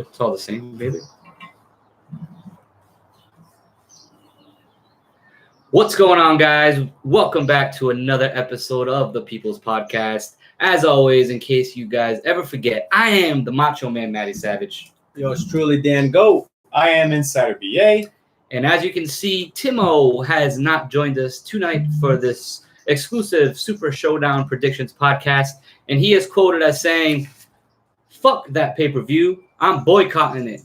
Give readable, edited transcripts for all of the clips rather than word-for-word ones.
It's all the same, baby. What's going on, guys? Welcome back to another episode of the People's Podcast. As always, in case you guys ever forget, I am the Macho Man, Matty Savage. Yours truly, Dan Go. I am Insider BA. And as you can see, Timo has not joined us tonight for this exclusive Super Showdown Predictions podcast. And he is quoted as saying, "Fuck that pay-per-view. I'm boycotting it."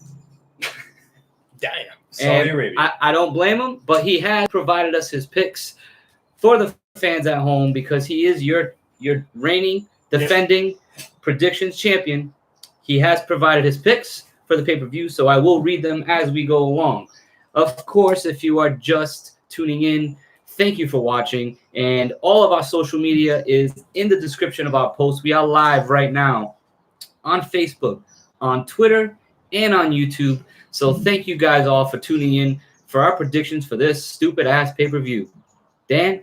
Damn. Saudi Arabia. I don't blame him, but he has provided us his picks for the fans at home because he is your reigning, defending predictions champion. He has provided his picks for the pay-per-view, so I will read them as we go along. Of course, if you are just tuning in, thank you for watching. And all of our social media is in the description of our post. We are live right now on Facebook, on Twitter, and on YouTube. So thank you guys all for tuning in for our predictions for this stupid-ass pay-per-view. Dan?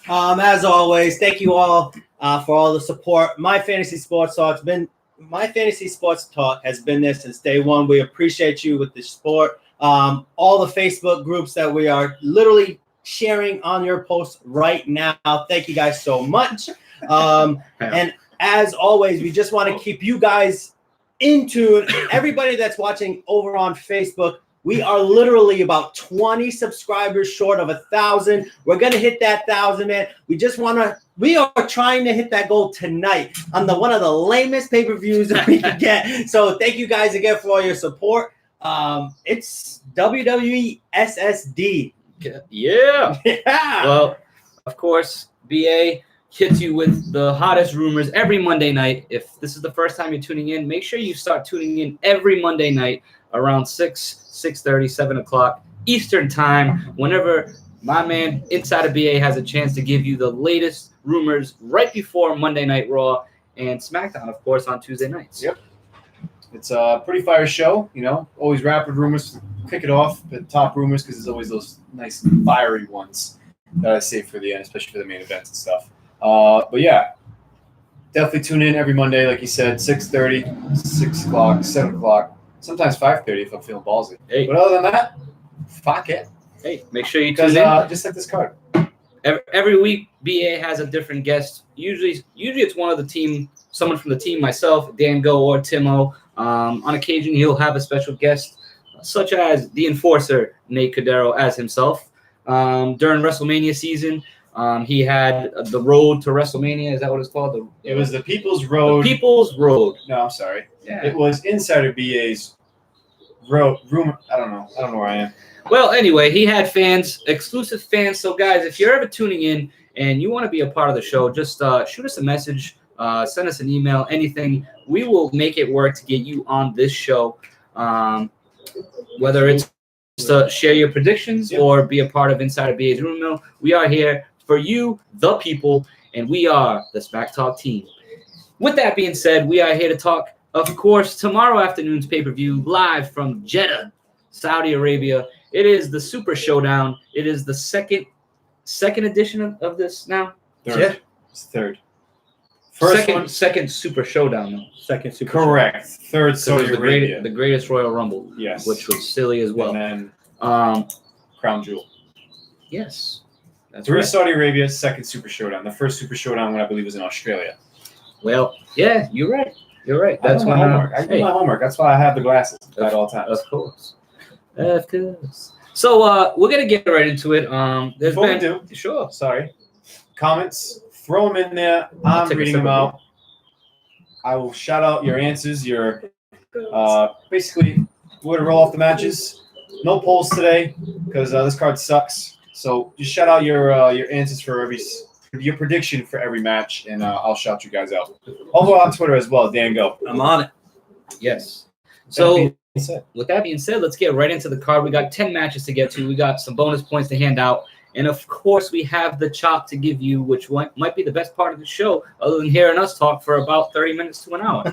As always, thank you all for all the support. My Fantasy Sports Talk has been there since day one. We appreciate you with the support. All the Facebook groups that we are literally sharing on your posts right now. Thank you guys so much. And as always, we just want to keep you guys in tune. Everybody that's watching over on Facebook, we are literally about 20 subscribers short of 1,000. We're going to hit that 1,000, man. We are trying to hit that goal tonight on one of the lamest pay-per-views that we can get. So thank you guys again for all your support. It's WWE SSD. Yeah. Well, of course, BA hits you with the hottest rumors every Monday night. If this is the first time you're tuning in, make sure you start tuning in every Monday night around 6:30, 7 o'clock Eastern time, whenever my man Insider BA has a chance to give you the latest rumors right before Monday Night Raw and SmackDown, of course, on Tuesday nights. Yep. It's a pretty fire show, always rapid rumors, kick it off, but top rumors because there's always those nice fiery ones that I save for the end, especially for the main events and stuff. But yeah, definitely tune in every Monday, like you said, 6:30, 6 o'clock, 7 o'clock, sometimes 5:30 if I'm feeling ballsy. Hey. But other than that, fuck it. Hey, make sure you Because tune in. just like this card. Every week, BA has a different guest. Usually it's one of the team, someone from the team, myself, Dan Go, or Timo. On occasion, he'll have a special guest, such as the Enforcer, Nate Cordero, as himself. During WrestleMania season, he had the Road to WrestleMania. Is that what it's called? It was the People's Road. The People's Road. No, I'm sorry. Yeah. It was Insider BA's road rumor. I don't know where I am. Well, anyway, he had fans, exclusive fans. So, guys, if you're ever tuning in and you want to be a part of the show, just shoot us a message, send us an email, anything. We will make it work to get you on this show, whether it's to share your predictions or be a part of Insider BA's Room Mill. We are here for you, the people, and we are the SmackTalk team. With that being said, we are here to talk, of course, tomorrow afternoon's pay-per-view live from Jeddah, Saudi Arabia. It is the Super Showdown. It is the second edition of this now. Third. Yeah. It's third. First Second Super Showdown, though. Second Super correct. Showdown. Third Saudi Arabia. The greatest Royal Rumble. Yes. Which was silly as well. And then, Crown Jewel. Yes. That's Third right. Saudi Arabia, second Super Showdown. The first Super Showdown, I believe, was in Australia. Well, yeah, you're right. That's my homework. I do my homework. That's why I have the glasses at all times. Of course. Of course. So we're gonna get right into it. Before we do, sure. Sorry. Comments, throw them in there. I'm reading them out. I will shout out your answers. Your basically, we're gonna roll off the matches. No polls today because this card sucks. So just shout out your answers for your prediction for every match, and I'll shout you guys out. I'll go on Twitter as well. Dan Go. I'm on it. Yes. So with that being said, let's get right into the card. We got 10 matches to get to. We got some bonus points to hand out. And, of course, we have the chop to give you, which might be the best part of the show, other than hearing us talk for about 30 minutes to an hour.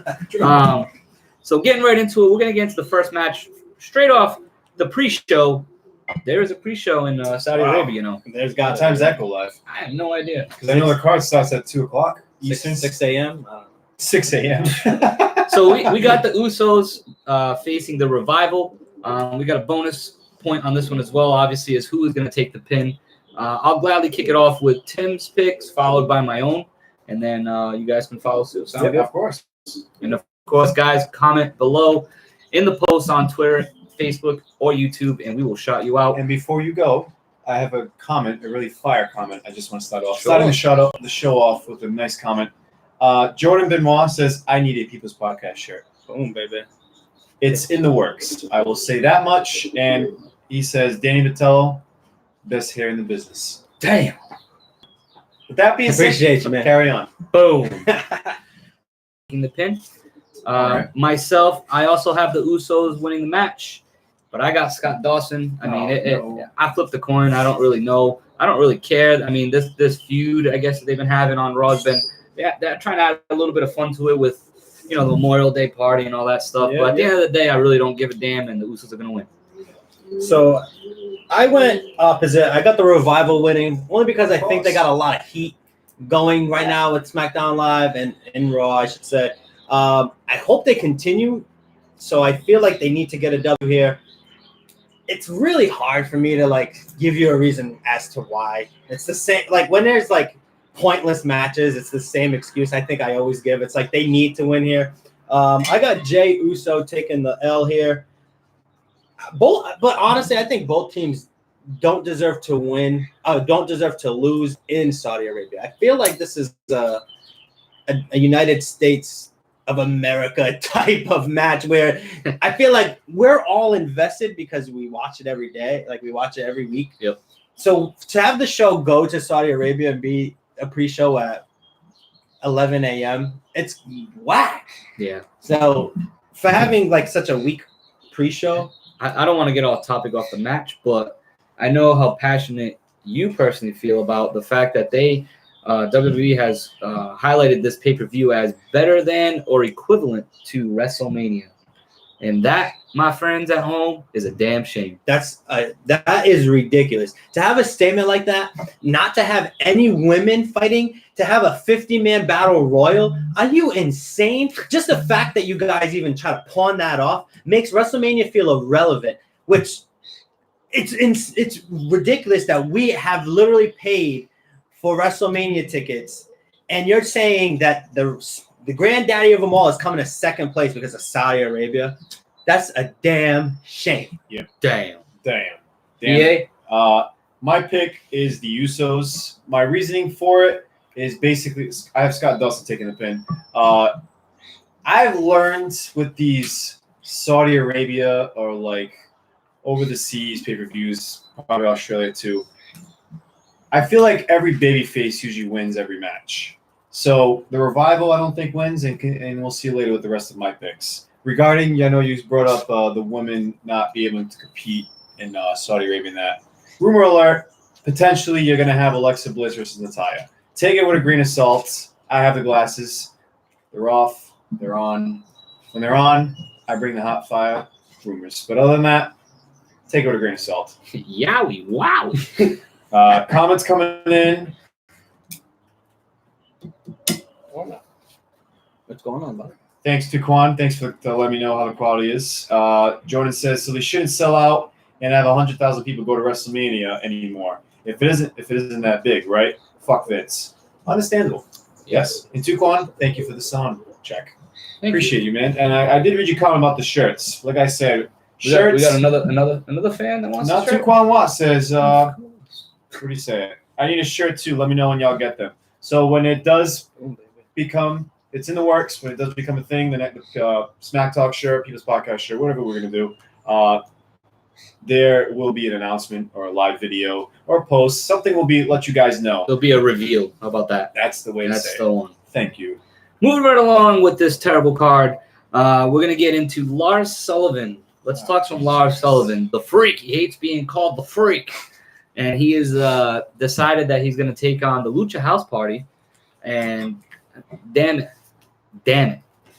So getting right into it, we're going to get into the first match. Straight off the pre-show, there is a pre-show in Saudi Arabia, There's got times that go live. I have no idea. Because I know the card starts at 2 o'clock Eastern. 6 a.m. 6 a.m. So we got the Usos facing the Revival. We got a bonus point on this one as well, obviously, is who is going to take the pin. I'll gladly kick it off with Tim's picks, followed by my own, and then you guys can follow suit. Sound good? Of course. And of course, guys, comment below in the post on Twitter, Facebook, or YouTube, and we will shout you out. And before you go, I have a comment, a really fire comment. I just want to start off. Sure. Starting the show off with a nice comment. Jordan Benoit says, I need a People's Podcast shirt. Boom, baby. It's in the works. I will say that much. And he says, Danny Vitello, best hair in the business. Damn. With that being said, Appreciate you, man. carry on. Boom. In the pin. Right. Myself, I also have the Usos winning the match, but I got Scott Dawson. I mean, I flipped the coin. I don't really know. I don't really care. I mean, this feud, I guess, that they've been having on Raw has been they're trying to add a little bit of fun to it with, the Memorial Day party and all that stuff. Yeah, but at the end of the day, I really don't give a damn, and the Usos are going to win. So I went opposite. I got the Revival winning, only because I think they got a lot of heat going right now with SmackDown Live and in Raw, I should say. I hope they continue. So I feel like they need to get a W here. It's really hard for me to give you a reason as to why. It's the same. When there's pointless matches, it's the same excuse I think I always give. It's they need to win here. I got Jey Uso taking the L here. But honestly, I think both teams don't deserve to win. Don't deserve to lose in Saudi Arabia. I feel like this is a United States of America type of match where I feel like we're all invested because we watch it every day. We watch it every week. Yep. So to have the show go to Saudi Arabia and be a pre-show at 11 a.m., it's whack. Yeah. So for having such a weak pre-show, I don't want to get off topic off the match, but I know how passionate you personally feel about the fact that WWE has highlighted this pay-per-view as better than or equivalent to WrestleMania. And that, my friends at home, is a damn shame. That is ridiculous. To have a statement like that, not to have any women fighting, to have a 50-man battle royal, are you insane? Just the fact that you guys even try to pawn that off makes WrestleMania feel irrelevant, which it's ridiculous that we have literally paid for WrestleMania tickets, and you're saying that the granddaddy of them all is coming to second place because of Saudi Arabia. That's a damn shame. Yeah. Damn. EA? My pick is the Usos. My reasoning for it is basically I have Scott Dawson taking the pin. I've learned with these Saudi Arabia or over the seas pay-per-views, probably Australia too, I feel like every babyface usually wins every match. So the Revival, I don't think wins, and we'll see later with the rest of my picks. Regarding, I know you brought up the women not being able to compete in Saudi Arabia. That rumor alert, potentially you're going to have Alexa Bliss versus Natalya. Take it with a grain of salt. I have the glasses. They're off. They're on. When they're on, I bring the hot fire rumors. But other than that, take it with a grain of salt. Yowie, wow. Comments coming in. What's going on, bud? Thanks to Quan. Thanks for letting me know how the quality is. Jordan says, so they shouldn't sell out and have 100,000 people go to WrestleMania anymore. If it isn't that big, right? Fuck Vince. Understandable. Yes. And Tuquan, thank you for the sound check. Appreciate you, man. And I did read your comment about the shirts. Like I said, shirts. We got another fan that wants Not a shirt? Tuquan Watt says, what do you say? I need a shirt too. Let me know when y'all get them. So when it does become, it's in the works. When it does become a thing, the next SmackTalk shirt, People's Podcast shirt, whatever we're going to do, there will be an announcement or a live video or a post. Something will be let you guys know. There'll be a reveal. How about that? That's the way to say it. That's the one. Thank you. Moving right along with this terrible card, we're going to get into Lars Sullivan. Let's talk some Lars Sullivan, the Freak. He hates being called the Freak. And he has decided that he's going to take on the Lucha House Party. And damn it.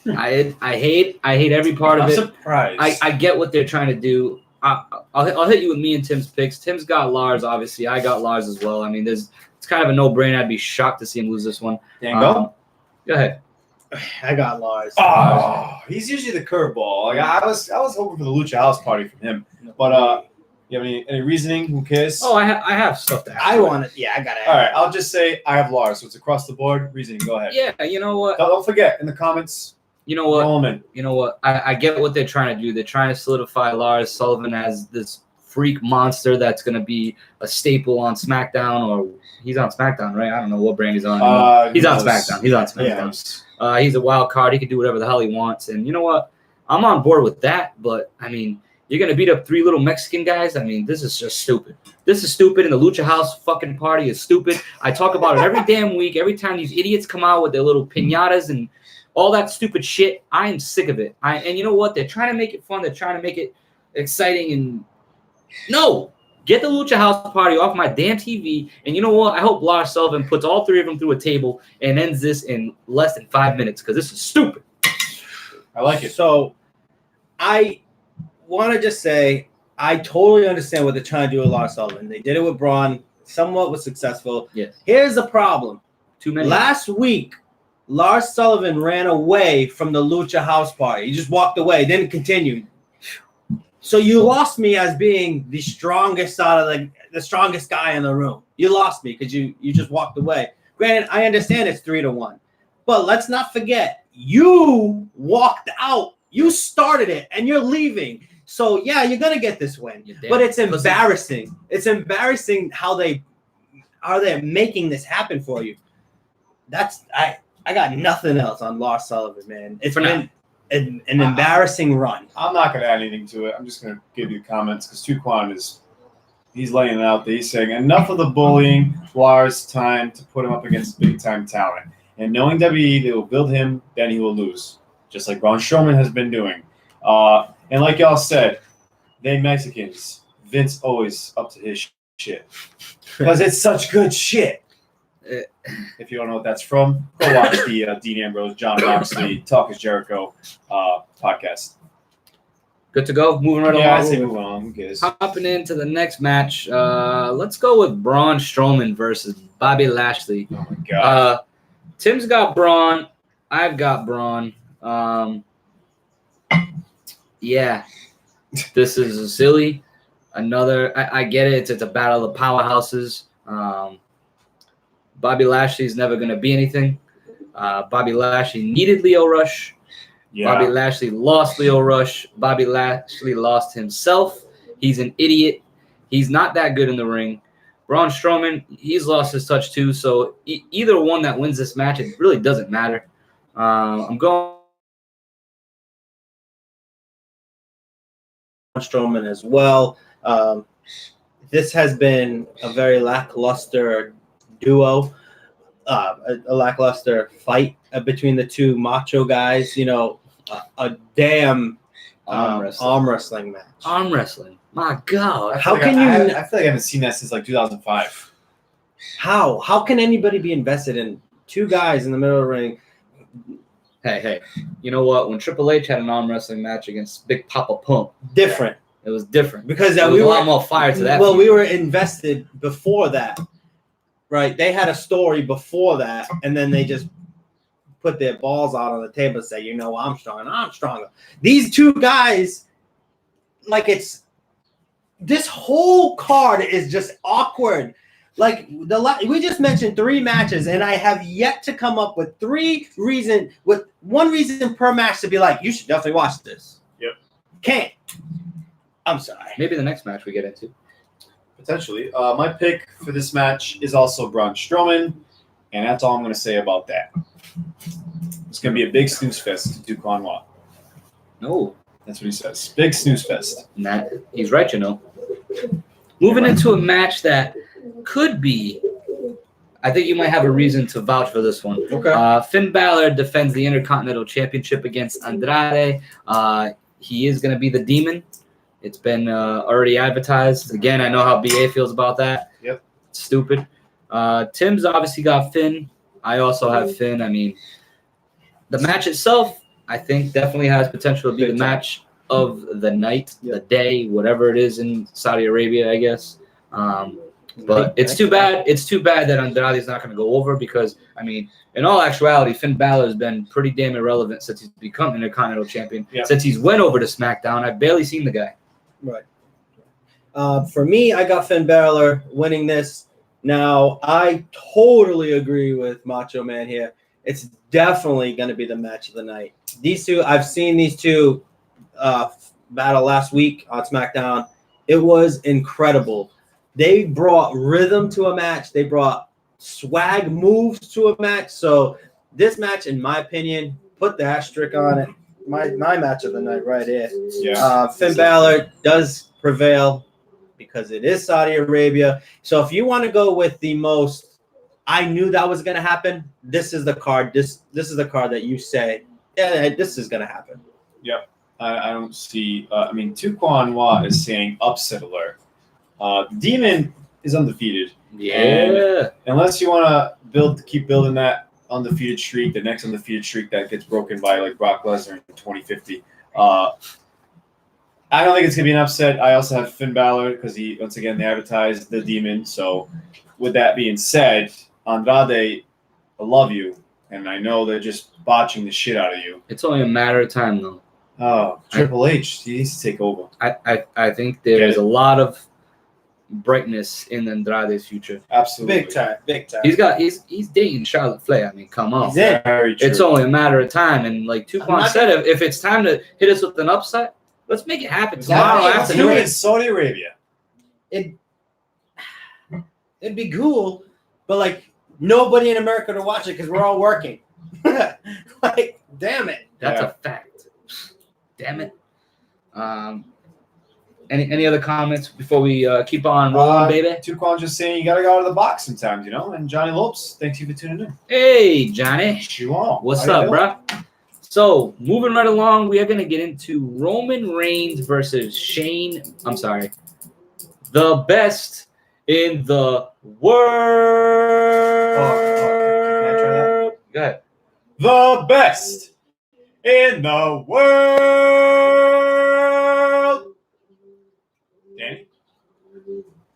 I hate every part of it. I'm surprised. I get what they're trying to do. I'll hit you with me and Tim's picks. Tim's got Lars, obviously. I got Lars as well. I mean, it's kind of a no-brainer. I'd be shocked to see him lose this one. Dango? Go ahead. I got Lars. Oh, he's usually the curveball. Like I was hoping for the Lucha House Party from him. But you have any reasoning? Who cares? Oh, I have stuff to add. I want it. Yeah, I got it. All right, I'll just say I have Lars, so it's across the board. Reasoning, go ahead. Yeah, you know what? Don't forget in the comments. You know what? Roll 'em in. You know what? I get what they're trying to do. They're trying to solidify Lars Sullivan as this freak monster that's going to be a staple on SmackDown, or he's on SmackDown, right? I don't know what brand he's on. He's on SmackDown. He's on SmackDown. Yeah. He's a wild card. He can do whatever the hell he wants. And you know what? I'm on board with that. But, I mean, you're going to beat up 3 little Mexican guys? I mean, this is just stupid. This is stupid, and the Lucha House fucking party is stupid. I talk about it every damn week. Every time these idiots come out with their little piñatas and all that stupid shit, I am sick of it. And you know what? They're trying to make it fun. They're trying to make it exciting. And no, get the Lucha House party off my damn TV. And you know what? I hope Lars Sullivan puts all 3 of them through a table and ends this in less than 5 minutes because this is stupid. I like it. So I want to just say I totally understand what they're trying to do with Lars Sullivan. They did it with Braun. Somewhat was successful. Yes. Here's the problem. Too many. Last week, Lars Sullivan ran away from the Lucha House Party. He just walked away, didn't continue. So you lost me as being the strongest out of the strongest guy in the room. You lost me because you just walked away. Granted, I understand it's 3-1, but let's not forget you walked out. You started it, and you're leaving. So yeah, you're gonna get this win, but it's embarrassing. It's embarrassing how they're making this happen for you. I got nothing else on Lars Sullivan, man. It's been an embarrassing run. I'm not going to add anything to it. I'm just going to give you comments because Tuquan he's laying it out there. He's saying enough of the bullying. Lars, time to put him up against big-time talent. And knowing WWE, they will build him, then he will lose, just like Braun Strowman has been doing. And like y'all said, they Mexicans, Vince always up to his shit because it's such good shit. If you don't know what that's from, go watch the Dean Ambrose, John Moxley, Talk is Jericho podcast. Good to go. Moving right along. Yeah, I say move on. Who cares? Hopping into the next match. Let's go with Braun Strowman versus Bobby Lashley. Oh my god. Tim's got Braun. I've got Braun. Yeah, this is silly. I get it. It's a battle of powerhouses. Bobby Lashley's never going to be anything. Bobby Lashley needed Leo Rush. Yeah. Bobby Lashley lost Leo Rush. Bobby Lashley lost himself. He's an idiot. He's not that good in the ring. Braun Strowman, he's lost his touch too. So either one that wins this match, it really doesn't matter. I'm going Strowman as well. This has been a very lackluster duo, a lackluster fight between the two macho guys. You know, a damn arm wrestling match. Arm wrestling. My God. I feel like I haven't seen that since like 2005. How can anybody be invested in 2 guys in the middle of the ring? Hey, you know what? When Triple H had an arm wrestling match against Big Papa Pump, different. It was different because we were a lot more fire to that. Well, we were invested before that, right? They had a story before that, and then they just put their balls out on the table and say, "You know, I'm strong, and I'm stronger." These 2 guys, like this whole card is just awkward. Like we just mentioned 3 matches, and I have yet to come up with 1 reason per match to be like, you should definitely watch this. Yep. Can't. I'm sorry. Maybe the next match we get into. Potentially. My pick for this match is also Braun Strowman, and that's all I'm going to say about that. It's going to be a big snooze fest to Duquan Watt. No. That's what he says. Big snooze fest. Nah, he's right, you know. Moving into a match that could be, I think you might have a reason to vouch for this one. Okay. Finn Balor defends the Intercontinental Championship against Andrade. He is going to be the Demon. It's been already advertised. Again, I know how BA feels about that. Yep. It's stupid. Tim's obviously got Finn. I also have Finn. I mean, the match itself, I think, definitely has potential to be the match of the night, the day, whatever it is in Saudi Arabia, I guess. But it's too bad. It's too bad that Andrade's not going to go over because, I mean, in all actuality, Finn Balor has been pretty damn irrelevant since he's become Intercontinental Champion. Yep. Since he's went over to SmackDown, I've barely seen the guy. Right. For me, I got Finn Balor winning this. Now, I totally agree with Macho Man here. It's definitely going to be the match of the night. These two, I've seen these two battle last week on SmackDown. It was incredible. They brought rhythm to a match. They brought swag moves to a match. So this match, in my opinion, put the asterisk on it. My match of the night right here. Yeah. Finn Balor does prevail because it is Saudi Arabia. So if you want to go with the most, I knew that was going to happen. This is the card. This is the card that you say, yeah, this is going to happen. Yep. I don't see. I mean, Tukwon Wa is saying upset alert. Demon is undefeated. Yeah. And unless you want to keep building that undefeated streak, the next undefeated streak that gets broken by like Brock Lesnar in 2050. I don't think it's gonna be an upset. I also have Finn Balor because they advertised the Demon. So, with that being said, Andrade, I love you, and I know they're just botching the shit out of you. It's only a matter of time, though. Oh, Triple H, he needs to take over. I think there is a lot of brightness in Andrade's future. Absolutely, Big time. He's dating Charlotte Flair. I mean, come on. Very true. It's only a matter of time, and like Tukwon said, if it's time to hit us with an upset, let's make it happen tomorrow afternoon. in Saudi Arabia. It'd be cool, but like nobody in America to watch it because we're all working. Like, damn it. That's a fact. Damn it. Any other comments before we keep on rolling, baby? Tukwon just saying you gotta go out of the box sometimes, you know. And Johnny Lopes, thanks you for tuning in. Hey, Johnny. What's How up, you bro? So, moving right along, we are going to get into Roman Reigns versus Shane. I'm sorry. The best in the world. Can I try that? Go ahead. The best in the world. Danny?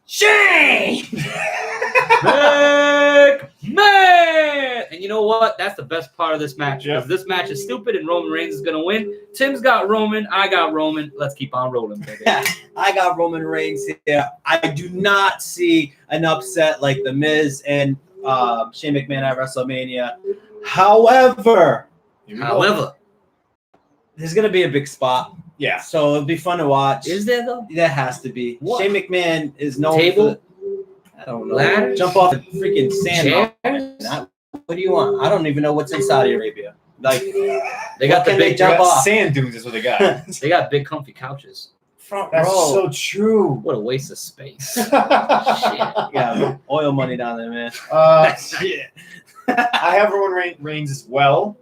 Shane! McMahon! And you know what? That's the best part of this match. Yep. Because this match is stupid and Roman Reigns is going to win. Tim's got Roman. I got Roman. Let's keep on rolling, baby. I got Roman Reigns here. I do not see an upset like The Miz and Shane McMahon at WrestleMania. However, there's going to be a big spot. Yeah. So it'll be fun to watch. Is there, though? There has to be. What? Shane McMahon is known Table? for I don't know. Ladders? Jump off a freaking sand. Chairs? What do you want? I don't even know what's in Saudi Arabia. Like, They got what the can they big jump off? Sand dunes is what they got. They got big comfy couches. Front That's row. so true. What a waste of space. Shit. Yeah, oil money down there, man. Shit. I have Roman Reigns as well.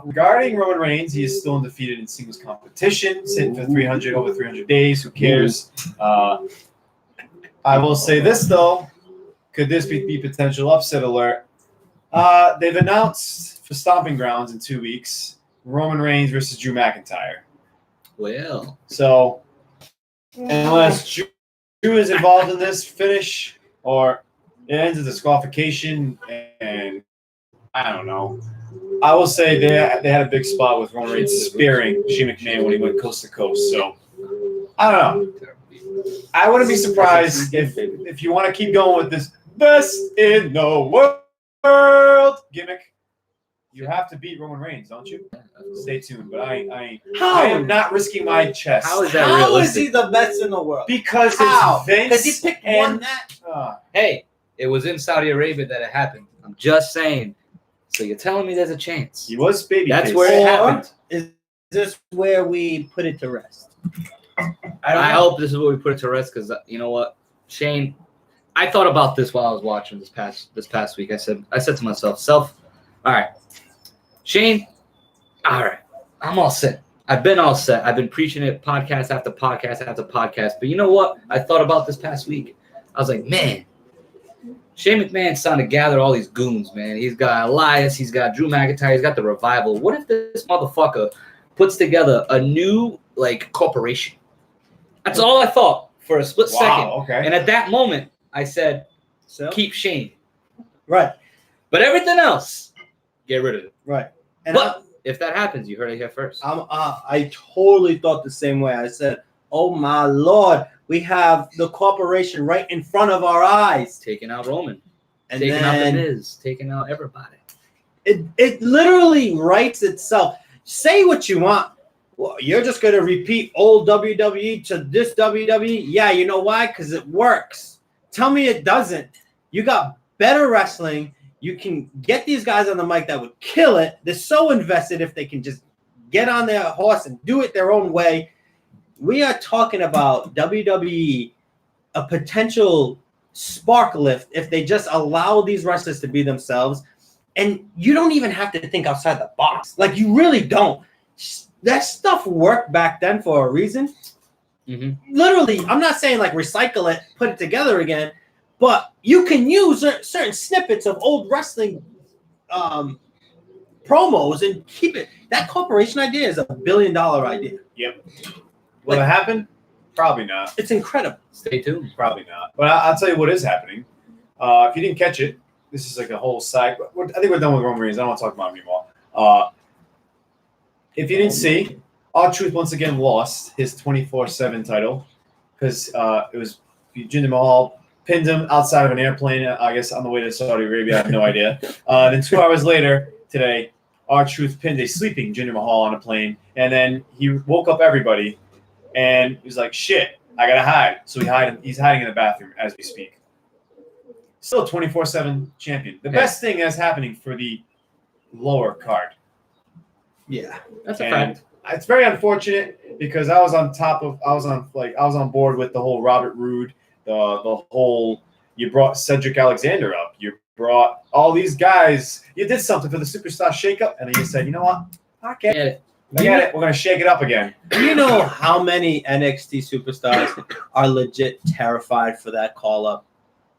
Regarding Roman Reigns, he is still undefeated in singles competition, sitting for over 300 days. Who cares? I will say this, though. Could this be potential upset alert? They've announced for Stomping Grounds in 2 weeks, Roman Reigns versus Drew McIntyre. Well, So, unless Drew is involved in this finish, or it ends in disqualification, and I don't know. I will say they had a big spot with Roman Reigns spearing Shane McMahon when he went coast to coast. So, I don't know. I wouldn't be surprised if you want to keep going with this best in the world gimmick. You have to beat Roman Reigns, don't you? Stay tuned. But I am not risking my chest. how is that How is realistic? he the best in the world? Because How? it's Vince. Because he picked one and match. Hey, it was in Saudi Arabia that it happened. I'm just saying. So you're telling me there's a chance? He was baby. That's where it happened. Is this where we put it to rest? I hope this is where we put it to rest because you know what, Shane. I thought about this while I was watching this past week. I said to myself, all right, Shane, all right, I'm all set. I've been all set. I've been preaching it podcast after podcast after podcast. But you know what? I thought about this past week. I was like, man, Shane McMahon's trying to gather all these goons, man. He's got Elias. He's got Drew McIntyre. He's got the Revival. What if this motherfucker puts together a new, corporation? That's all I thought for a split second. Okay. And at that moment, I said So keep Shane. right, But everything else, get rid of it. right. And But if that happens, you heard it here first. I totally thought the same way. I said, "Oh my Lord, we have the corporation right in front of our eyes." Taking out Roman, And taking out the then Miz, taking out everybody. it literally writes itself. Say what you want. Well, you're just gonna repeat old WWE to this WWE. Yeah, you know why? Because it works. Tell me it doesn't. You got better wrestling. You can get these guys on the mic that would kill it. They're so invested if they can just get on their horse and do it their own way. We are talking about WWE, a potential spark lift if they just allow these wrestlers to be themselves. And you don't even have to think outside the box. Like, you really don't. That stuff worked back then for a reason. Mm-hmm. Literally, I'm not saying like recycle it, put it together again, but you can use certain snippets of old wrestling promos and keep it. That corporation idea is $1 billion idea. Yep. Will it happen? Probably not. It's incredible. Stay tuned. Probably not. But I'll tell you what is happening. If you didn't catch it, this is like a whole side. I think we're done with Roman Reigns. I don't want to talk about him anymore. If you didn't see, R-Truth once again lost his 24/7 title because it was Jinder Mahal pinned him outside of an airplane, I guess on the way to Saudi Arabia. I have no idea. Then 2 hours later today, R-Truth pinned a sleeping Jinder Mahal on a plane, and then he woke up everybody, and he was like, "Shit, I gotta hide." So he's hiding in the bathroom as we speak. Still a 24/7 champion. The best thing that's happening for the lower card. Yeah, that's a fact. It's very unfortunate because I was on board with the whole Robert Roode, the whole. You brought Cedric Alexander up. You brought all these guys. You did something for the superstar shakeup, and then you said, "You know what? Forget it. Forget it. We're gonna shake it up again." Do you know how many NXT superstars are legit terrified for that call up?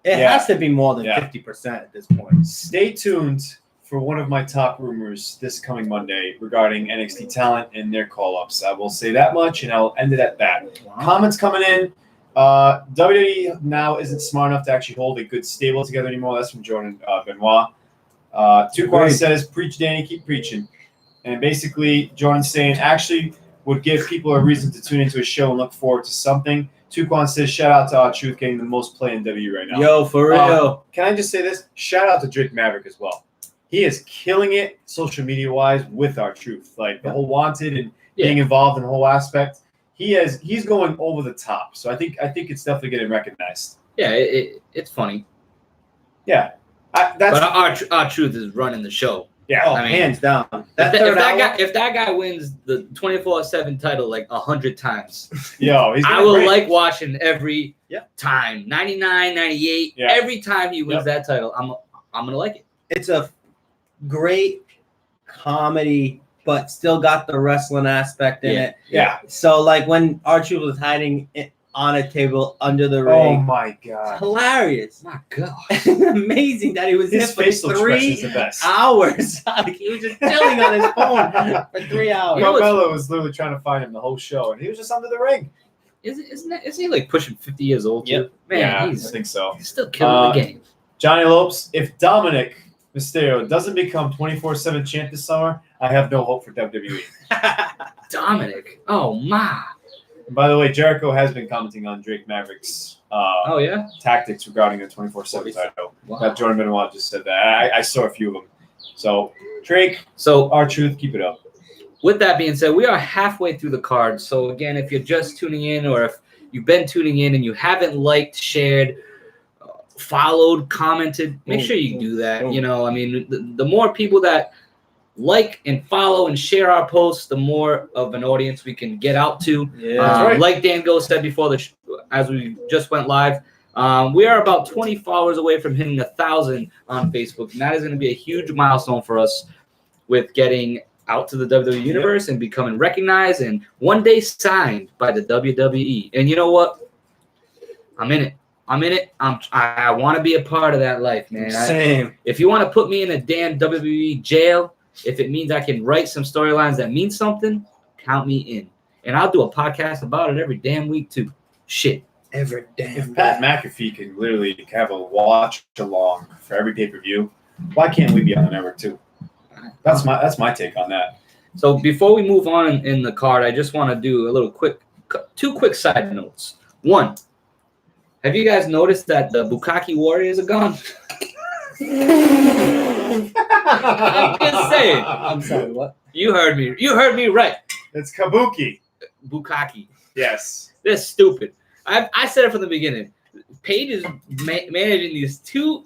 It has to be more than 50% at this point. Stay tuned for one of my top rumors this coming Monday regarding NXT talent and their call-ups. I will say that much, and I'll end it at that. Wow. Comments coming in. WWE now isn't smart enough to actually hold a good stable together anymore. That's from Jordan Benoit. Tuquan says, "Preach, Danny, keep preaching." And basically, Jordan's saying actually would give people a reason to tune into a show and look forward to something. Tuquan says, "Shout out to R-Truth getting the most play in WWE right now." Yo, for real. Can I just say this? Shout out to Drake Maverick as well. He is killing it social media wise with R-Truth. Like the whole wanted and being involved in the whole aspect. He's going over the top. So I think it's definitely getting recognized. Yeah, it's funny. Yeah. But R-Truth is running the show. Yeah, I mean, hands down. If that guy wins the 24/7 title like 100 times, I will like watching every time. 99, 98, every time he wins that title, I'm gonna like it. It's a great comedy, but still got the wrestling aspect in it. Yeah. So like when R-Truth was hiding on a table under the ring. Oh my god! Hilarious! My god! Amazing that he was his there for 3 hours. Like, he was just chilling on his phone for 3 hours. Carmelo was literally trying to find him the whole show, and he was just under the ring. Isn't he like pushing 50 years old? Yep. Man, I think so. He's still killing the game. Johnny Lopes, if Dominic Mysterio doesn't become 24/7 champ this summer, I have no hope for WWE. Dominic, oh my! And by the way, Jericho has been commenting on Drake Maverick's tactics regarding the 24/7 title. Wow. Jordan Benoit just said that. I saw a few of them. So Drake, R-Truth, keep it up. With that being said, we are halfway through the card. So again, if you're just tuning in, or if you've been tuning in and you haven't liked, shared, followed, commented, make sure you do that. You know, I mean, the more people that like and follow and share our posts, the more of an audience we can get out to. Like Dan Go said before, as we just went live, we are about 20 followers away from hitting 1,000 on Facebook, and that is going to be a huge milestone for us with getting out to the WWE universe and becoming recognized and one day signed by the WWE. And you know what? I'm in it. I want to be a part of that life, man. Same. If you want to put me in a damn WWE jail, if it means I can write some storylines that mean something, count me in. And I'll do a podcast about it every damn week too. Shit. Every damn If Pat McAfee can literally have a watch along for every pay-per-view, why can't we be on the network too? That's my take on that. So before we move on in the card, I just want to do a little two quick side notes. One, have you guys noticed that the Bukkake Warriors are gone? I'm just saying. I'm sorry, what? You heard me. You heard me right. It's Kabuki. Bukkake. Yes. They're stupid. I said it from the beginning. Paige is managing these two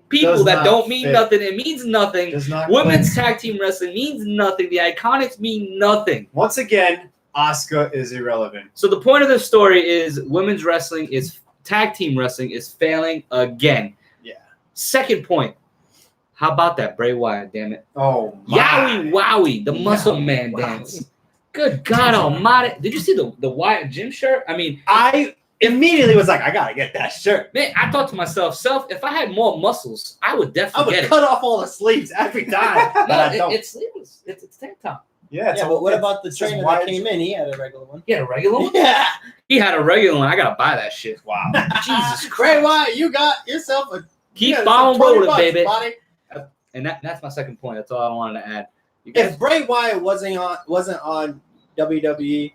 people Does that not don't mean fit. nothing. It means nothing. Does not Women's click. tag team wrestling means nothing. The Iconics mean nothing. Once again, Asuka is irrelevant. So the point of the story is women's wrestling is tag team wrestling is failing again. Yeah. Second point. How about that Bray Wyatt? Damn it. Oh my. Yowie wowie, the Muscle Man Wowie. dance. Good God Almighty! Did you see the Wyatt gym shirt? I mean, I immediately was like, I gotta get that shirt. man, I thought to myself, if I had more muscles, I would I definitely would get cut off all the sleeves every time, but I it. don't. It's sleeveless. It's tank top. Yeah, Yeah, but what about the it says trainer that Wyatt- came in? He had a regular one. He had a regular one. Yeah. He had a regular one. I gotta buy that shit. Wow. Jesus Bray Christ! Wyatt, you got yourself a Keep some on 20 rolling, bucks, baby. buddy. And that's my second point. That's all I wanted to add. You guys, If Bray Wyatt wasn't on WWE,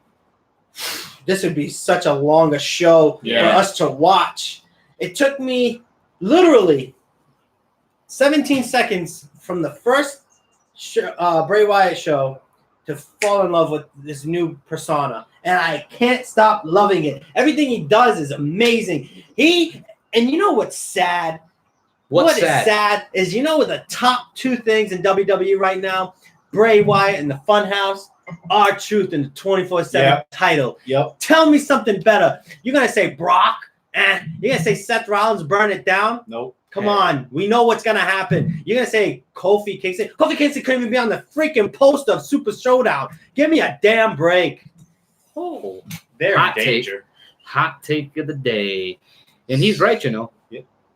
this would be such a longer show Yeah. for us to watch. It took me literally 17 seconds from the first Bray Wyatt show to fall in love with this new persona, and I can't stop loving it. Everything he does is amazing. And you know what's sad? what's What sad? is sad is, you know, the top two things in WWE right now, Bray Wyatt and the Funhouse, R-Truth and the 24/7 Yeah. title. Yep. Tell me something better. You're going to say Brock? You're going to say Seth Rollins, burn it down? Nope. Come on. We know what's going to happen. You're going to say Kofi Kingston? Kofi Kingston couldn't even be on the freaking poster of Super Showdown. Give me a damn break. Oh, They're Hot in take. danger. hot take of the day, and he's right. You know.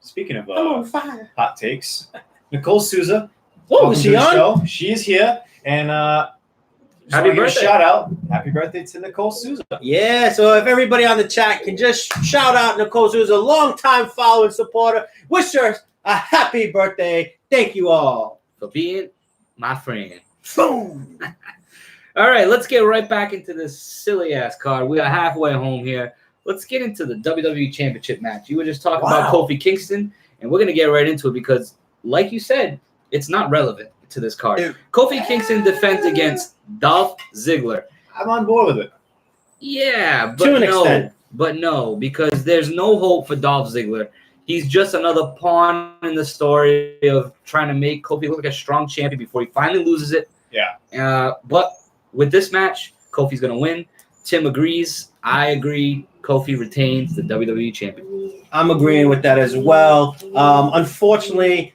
Speaking of I'm on fire. hot takes, Nicole Souza. Whoa, welcome was to she the on? show. She is here, and just Happy wanna give a birthday. shout out! Happy birthday to Nicole Souza. Yeah, so if everybody on the chat can just shout out Nicole, who's a longtime follower and supporter, wish her a happy birthday. Thank you all. For being my friend. Boom. All right, let's get right back into this silly ass card. We are halfway home here. Let's get into the WWE Championship match. You were just talking about Wow. Kofi Kingston, and we're gonna get right into it because, like you said, it's not relevant to this card. It- Kofi Kingston defends against Dolph Ziggler. I'm on board with it. Yeah, but To an no, extent. because there's no hope for Dolph Ziggler. He's just another pawn in the story of trying to make Kofi look like a strong champion before he finally loses it. Yeah. But with this match, Kofi's going to win. Tim agrees. I agree. Kofi retains the WWE champion. I'm agreeing with that as well. Unfortunately,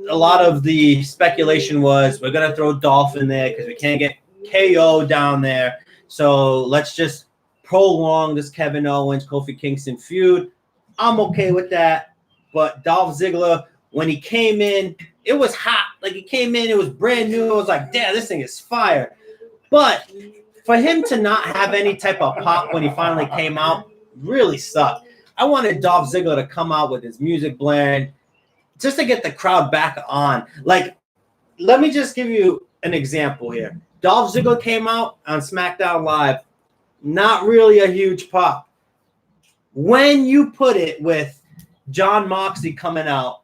a lot of the speculation was we're going to throw Dolph in there because we can't get KO down there. So let's just prolong this Kevin Owens, Kofi Kingston feud. I'm okay with that. But Dolph Ziggler, when he came in, it was hot. Like, he came in, it was brand new. It was like, damn, this thing is fire. But for him to not have any type of pop when he finally came out really sucked. I wanted Dolph Ziggler to come out with his music blaring just to get the crowd back on. Like, let me just give you an example here. Dolph Ziggler came out on SmackDown Live, not really a huge pop. When you put it with John Moxley coming out,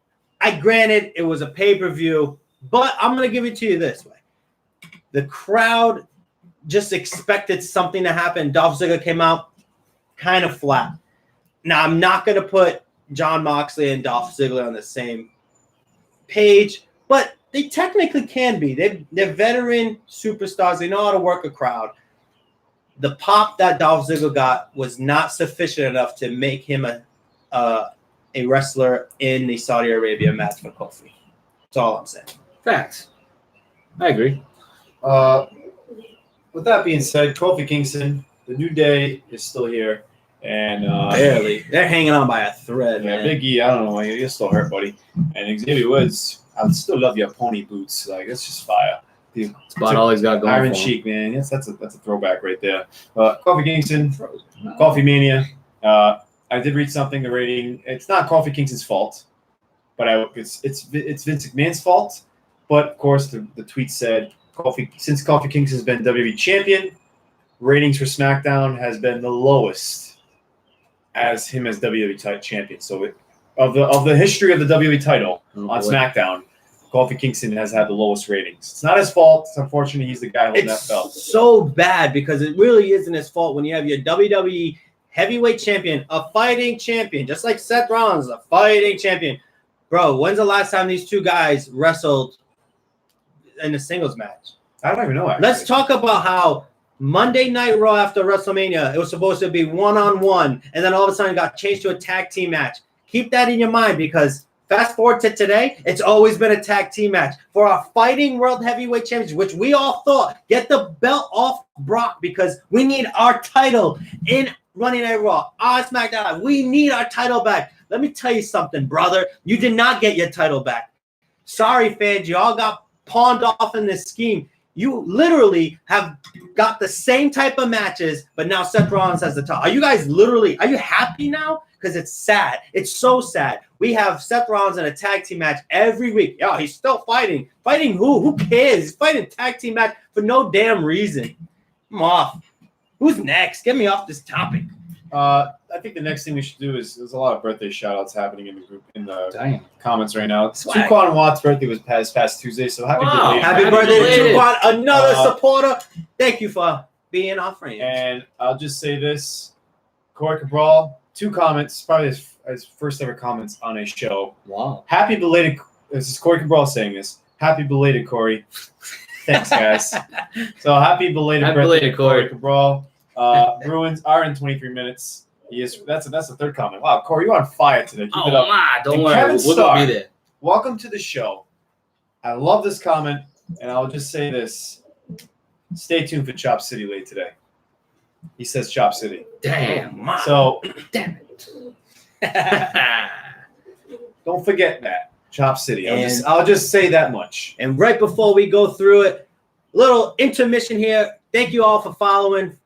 granted it was a pay-per-view, but I'm going to give it to you this way. The crowd just expected something to happen. Dolph Ziggler came out kind of flat. Now, I'm not going to put John Moxley and Dolph Ziggler on the same page, but they technically can be. They're veteran superstars. They know how to work a crowd. The pop that Dolph Ziggler got was not sufficient enough to make him a wrestler in the Saudi Arabia match for Kofi. That's all I'm saying. Facts. I agree. With that being said, Kofi Kingston, the New Day is still here, and Barely. They're hanging on by a thread, yeah, man. Big E, I don't know, you're still hurt, buddy. And Xavier Woods, I would still love your pony boots. Like, it's just fire. Dude, It's about all he's got going Iron for him. Sheik, man. Yes, that's a throwback right there. Kofi Kingston, Coffee Mania. I did read something. The rating. It's not Kofi Kingston's fault, but it's Vince McMahon's fault. But of course, the tweet said since Kofi Kingston's been WWE champion, ratings for SmackDown has been the lowest as him as WWE champion. So of the history of the WWE title on SmackDown, Kofi Kingston has had the lowest ratings. It's not his fault. It's unfortunate he's the guy holding that belt. It's so bad because it really isn't his fault when you have your WWE heavyweight champion, a fighting champion, just like Seth Rollins, a fighting champion. Bro, when's the last time these two guys wrestled in a singles match? I don't even know. Actually. Let's talk about how Monday Night Raw after WrestleMania, it was supposed to be one-on-one, and then all of a sudden it got changed to a tag team match. Keep that in your mind because fast forward to today, it's always been a tag team match. For our fighting world heavyweight champions, which we all thought, get the belt off Brock because we need our title in Monday Night Raw, on SmackDown. We need our title back. Let me tell you something, brother. You did not get your title back. Sorry, fans. You all got pawned off in this scheme. You literally have got the same type of matches, but now Seth Rollins has the title. Are you happy now? Because it's sad. It's so sad. We have Seth Rollins in a tag team match every week. Yo, he's still fighting. Fighting who? Who cares? He's fighting a tag team match for no damn reason. I'm off. Who's next? Get me off this topic. I think the next thing we should do is there's a lot of birthday shout-outs happening in the group in the comments right now. Tuquan Watt's birthday was past Tuesday, so happy birthday to Tuquan, another supporter. Thank you for being our friend. And I'll just say this: Corey Cabral, 2 comments, probably his first ever comments on a show. Wow! Happy belated. This is Corey Cabral saying this. Happy belated, Corey. Thanks, guys. So happy belated birthday, Corey Cabral. Bruins are in 23 minutes. That's the third comment. Wow, Corey, you're on fire today. Keep it up. Don't worry. We're gonna be there. Welcome to the show. I love this comment, and I'll just say this. Stay tuned for Chop City late today. He says Chop City. Damn. So damn it. Don't forget that. Chop City. I'll just say that much. And right before we go through it, little intermission here. Thank you all for following,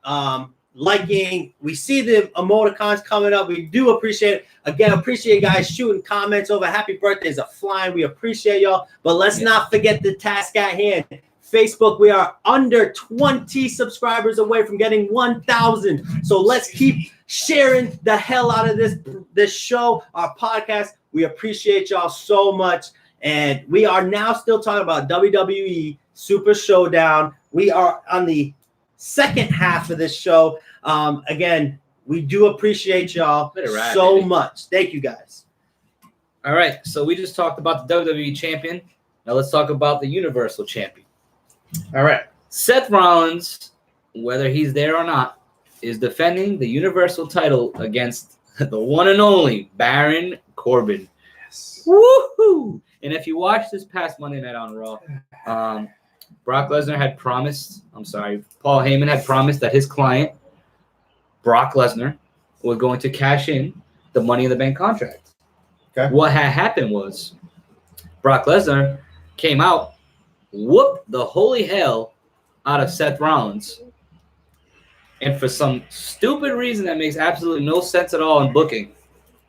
liking. We see the emoticons coming up. We do appreciate it. Again, appreciate you guys shooting comments over happy birthdays are flying. We appreciate y'all. But let's not forget the task at hand. Facebook, we are under 20 subscribers away from getting 1,000. So let's keep sharing the hell out of this show, our podcast. We appreciate y'all so much. And we are now still talking about WWE Super Showdown. We are on the second half of this show. Again, we do appreciate y'all so much. Thank you, guys. All right, so we just talked about the WWE champion. Now let's talk about the Universal champion. All right, Seth Rollins, whether he's there or not, is defending the Universal title against the one and only Baron Corbin. Yes. Woohoo! And if you watch this past Monday night on Raw, Brock Lesnar had promised, Paul Heyman had promised that his client, Brock Lesnar, was going to cash in the Money in the Bank contract. Okay. What had happened was Brock Lesnar came out, whooped the holy hell out of Seth Rollins, and for some stupid reason that makes absolutely no sense at all in booking,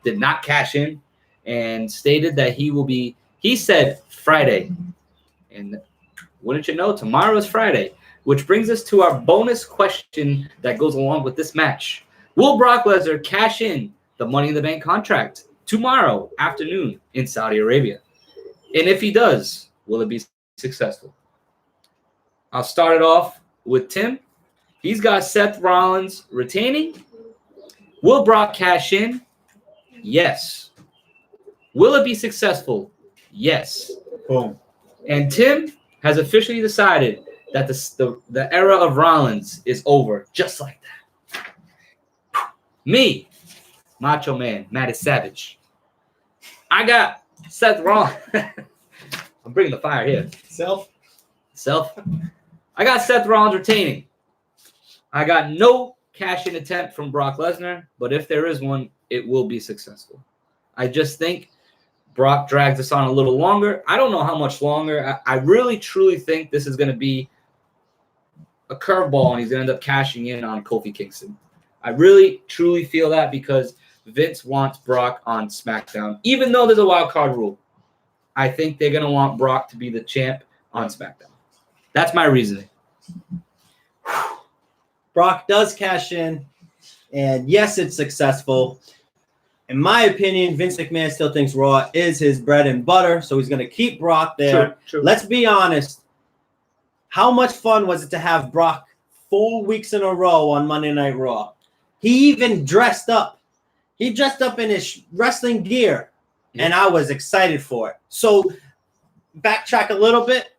did not cash in and stated that he said Friday. And wouldn't you know, tomorrow is Friday, which brings us to our bonus question that goes along with this match. Will Brock Lesnar cash in the Money in the Bank contract tomorrow afternoon in Saudi Arabia? And if he does, will it be successful? I'll start it off with Tim. He's got Seth Rollins retaining. Will Brock cash in? Yes. Will it be successful? Yes. Boom. And Tim has officially decided that the era of Rollins is over, just like that. Me, Macho Man, Matty Savage. I got Seth Rollins. I'm bringing the fire here. Self. I got Seth Rollins retaining. I got no cash-in attempt from Brock Lesnar, but if there is one, it will be successful. I just think Brock drags this on a little longer. I don't know how much longer. I really, truly think this is going to be a curveball, and he's going to end up cashing in on Kofi Kingston. I really, truly feel that because Vince wants Brock on SmackDown. Even though there's a wild card rule, I think they're going to want Brock to be the champ on SmackDown. That's my reasoning. Brock does cash in, and yes, it's successful. In my opinion, Vince McMahon still thinks Raw is his bread and butter, so he's going to keep Brock there. True. Let's be honest. How much fun was it to have Brock 4 weeks in a row on Monday Night Raw? He even dressed up. He dressed up in his wrestling gear, and I was excited for it. So, backtrack a little bit.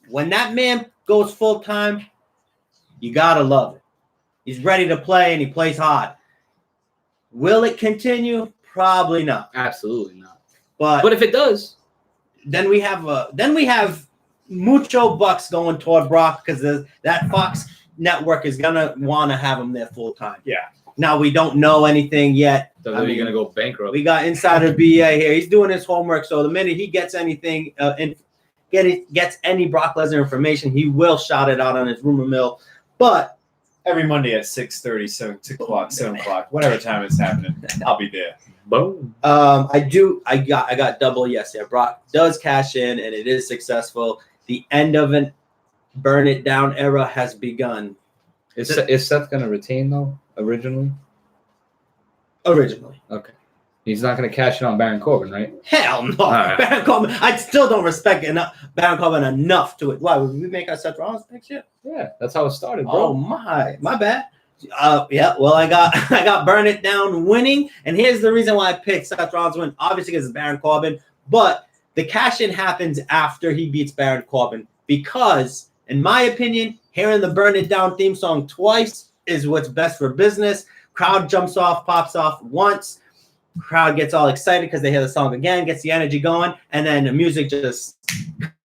When that man goes full-time, you got to love it. He's ready to play, and he plays hard. Will it continue? Probably not. Absolutely not. But if it does, then we have mucho bucks going toward Brock because that Fox network is gonna want to have him there full time. Yeah. Now we don't know anything yet. WWE gonna go bankrupt. We got insider BA here. He's doing his homework, so the minute he gets anything gets any Brock Lesnar information, he will shout it out on his rumor mill. But every Monday at 6:30, 7 o'clock, 7 o'clock, whatever time it's happening, I'll be there. Boom. I got double yes there. Brock does cash in, and it is successful. The end of an burn it down era has begun. Is Seth gonna retain though? Originally. Okay. He's not gonna cash in on Baron Corbin, right? Hell no. Right. Baron Corbin. I still don't respect Baron Corbin enough to it. Why would we make our Seth Rollins next year? Yeah, that's how it started, bro. Oh my bad. Yeah. Well, I got Burn It Down winning, and here's the reason why I picked Seth Rollins win. Obviously, because it's Baron Corbin, but the cash in happens after he beats Baron Corbin because, in my opinion, hearing the Burn It Down theme song twice is what's best for business. Crowd jumps off, pops off once. Crowd gets all excited because they hear the song again, gets the energy going, and then the music just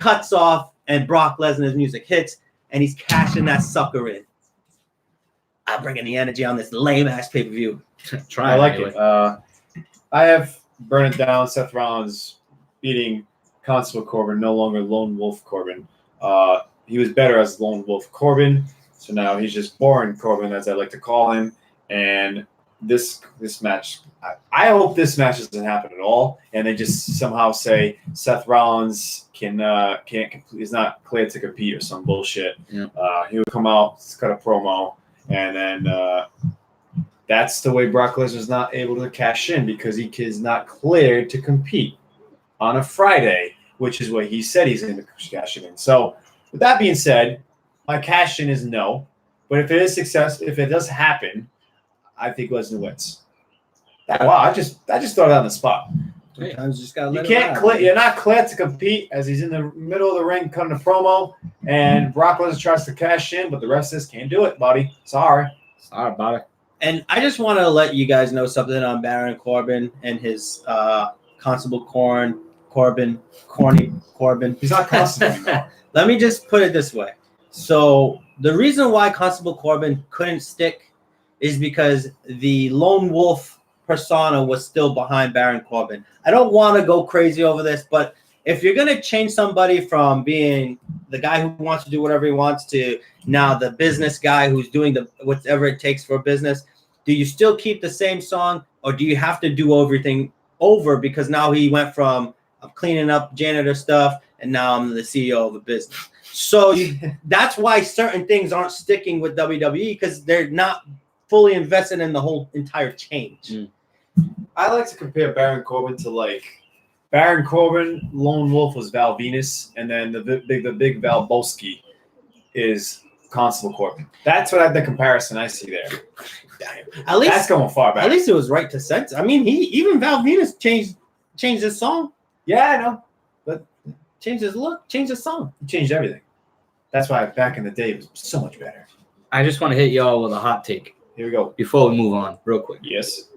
cuts off, and Brock Lesnar's music hits, and he's cashing that sucker in. I'm bringing the energy on this lame-ass pay-per-view. I like it. I have Burn It Down, Seth Rollins beating Constable Corbin, no longer Lone Wolf Corbin. He was better as Lone Wolf Corbin, so now he's just Boring Corbin, as I like to call him. And this match, I hope this match doesn't happen at all, and they just somehow say Seth Rollins is not cleared to compete or some bullshit. Yeah. He would come out, cut a promo, and then that's the way Brock Lesnar's not able to cash in because he is not cleared to compete on a Friday, which is what he said he's going to cash in. So, with that being said, my cash in is no. But if it is success, if it does happen, I think Lesnar wins. Wow, I just thought it on the spot. Sometimes you just gotta let You're not cleared to compete as he's in the middle of the ring cutting a promo, and Brock Lesnar tries to cash in, but the rest of us can't do it, buddy. Sorry, buddy. And I just want to let you guys know something on Baron Corbin and his Constable Corbin. He's not Constable anymore. Let me just put it this way. So the reason why Constable Corbin couldn't stick is because the Lone Wolf persona was still behind Baron Corbin. I don't want to go crazy over this, but if you're going to change somebody from being the guy who wants to do whatever he wants to now the business guy who's doing whatever it takes for business, do you still keep the same song or do you have to do everything over because now he went from I'm cleaning up janitor stuff and now I'm the CEO of a business. So that's why certain things aren't sticking with WWE because they're not fully invested in the whole entire change. I like to compare Baron Corbin to Baron Corbin, Lone Wolf was Val Venus, and then the big Val Bolsky is Constable Corbin. That's what the comparison I see there. At least that's going far back. At least it was right to sense. I mean, even Val Venus changed his song. Yeah, I know, but changed his look, changed his song. He changed everything. That's why back in the day it was so much better. I just want to hit y'all with a hot take. Here we go. Before we move on, real quick. Yes.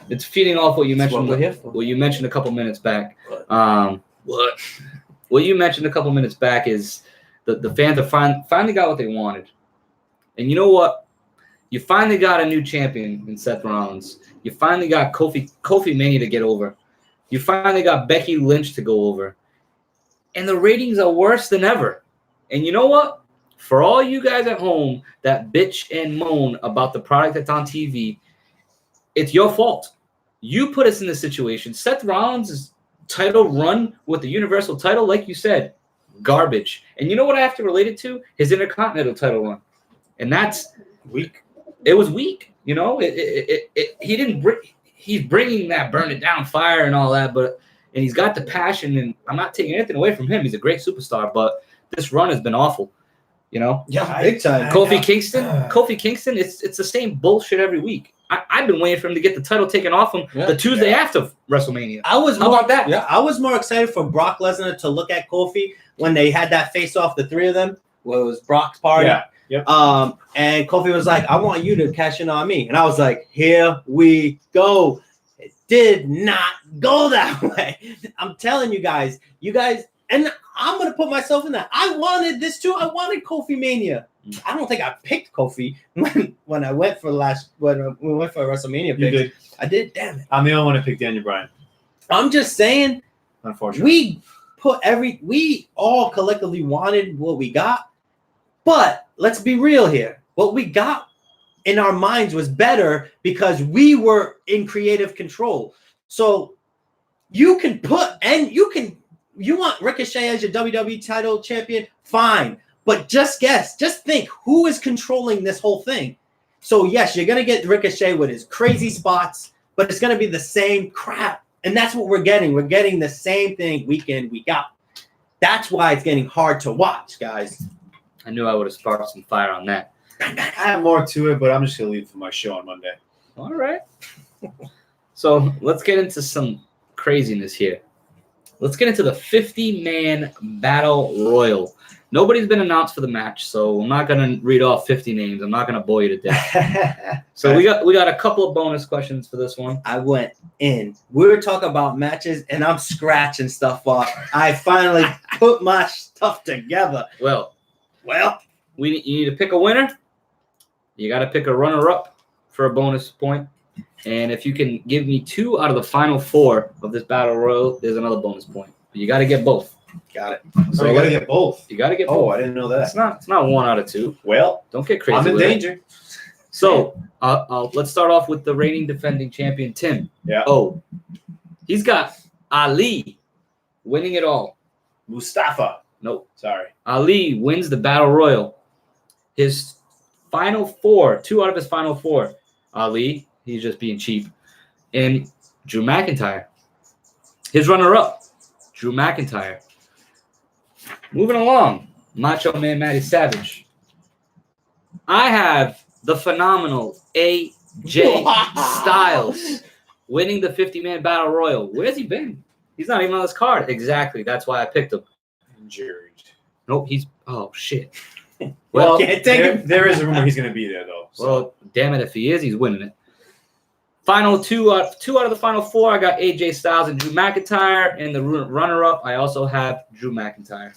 It's feeding off what you mentioned. What you mentioned a couple minutes back. What you mentioned a couple minutes back is the fans have finally got what they wanted, and you know what? You finally got a new champion in Seth Rollins. You finally got Kofi Mania to get over. You finally got Becky Lynch to go over. And the ratings are worse than ever. And you know what? For all you guys at home that bitch and moan about the product that's on TV, it's your fault. You put us in this situation. Seth Rollins' title run with the Universal title, like you said, garbage. And you know what I have to relate it to? His Intercontinental title run. And that's weak. It was weak. You know, he didn't he's bringing that burn it down fire and all that, and he's got the passion, and I'm not taking anything away from him. He's a great superstar, but this run has been awful. You know? Yeah, big time. Kofi Kingston, it's the same bullshit every week. I've been waiting for him to get the title taken off him the Tuesday after WrestleMania. How about that? Yeah, I was more excited for Brock Lesnar to look at Kofi when they had that face off, the three of them. Well, it was Brock's party. Yeah. Yep. And Kofi was like, I want you to cash in on me. And I was like, here we go. It did not go that way. I'm telling you guys, and I'm going to put myself in that. I wanted this too. I wanted Kofi Mania. I don't think I picked Kofi when I went for when we went for a WrestleMania pick. You did. I did, damn it. I'm the only one to pick Daniel Bryan. I'm just saying, unfortunately. We all collectively wanted what we got. But let's be real here. What we got in our minds was better because we were in creative control. So you can you want Ricochet as your WWE title champion? Fine. But just think who is controlling this whole thing. So yes, you're going to get Ricochet with his crazy spots, but it's going to be the same crap. And that's what we're getting. We're getting the same thing week in, week out. That's why it's getting hard to watch, guys. I knew I would have sparked some fire on that. I have more to it, but I'm just going to leave it for my show on Monday. All right. So let's get into some craziness here. Let's get into the 50-man Battle Royal. Nobody's been announced for the match, so I'm not going to read off 50 names. I'm not going to bore you to death. So we got a couple of bonus questions for this one. I went in. We were talking about matches, and I'm scratching stuff off. I finally put my stuff together. Well, you need to pick a winner. You got to pick a runner-up for a bonus point. And if you can give me 2 out of the final 4 of this Battle Royal, there's another bonus point. But you got to get both. Got it. So you got to get both. You got to get both. Oh, I didn't know that. It's not 1 out of 2. Well, don't get crazy. I'm in danger. So let's start off with the reigning defending champion, Tim. Yeah. Oh, he's got Ali winning it all. Mustafa. Nope. Sorry. Ali wins the Battle Royal. His final 4, 2 out of his final 4. Ali, he's just being cheap. And Drew McIntyre. His runner-up, Drew McIntyre. Moving along, Macho Man Matty Savage. I have the phenomenal AJ Styles winning the 50-man Battle Royal. Where's he been? He's not even on this card. Exactly. That's why I picked him. Injured. Nope. Oh, shit. Well, there is a rumor he's going to be there, though. So. Well, damn it. If he is, he's winning it. Final 2 out of the final 4, I got AJ Styles and Drew McIntyre. And the runner-up, I also have Drew McIntyre.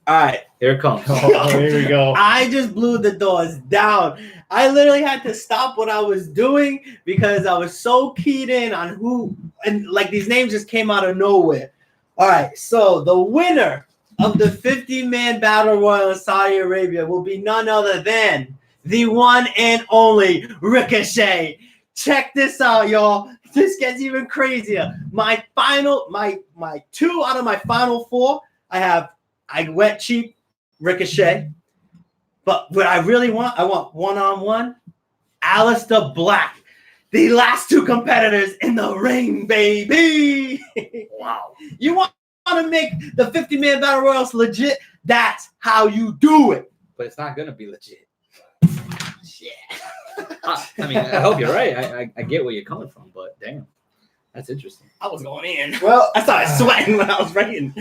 All right. Here it comes. Oh, here we go. I just blew the doors down. I literally had to stop what I was doing because I was so keyed in on who, and like these names just came out of nowhere. All right. So the winner of the 50-man Battle Royal in Saudi Arabia will be none other than the one and only Ricochet. Check this out, y'all. This gets even crazier. My 2 out of my final 4, I went cheap, Ricochet. But what I really want, I want one-on-one, Aleister Black. The last 2 competitors in the ring, baby. Wow. You want to make the 50-man Battle Royals legit? That's how you do it. But it's not going to be legit. Shit. I mean, I hope you're right. I get where you're coming from, but damn, that's interesting. I was going in. Well, I started sweating when I was writing.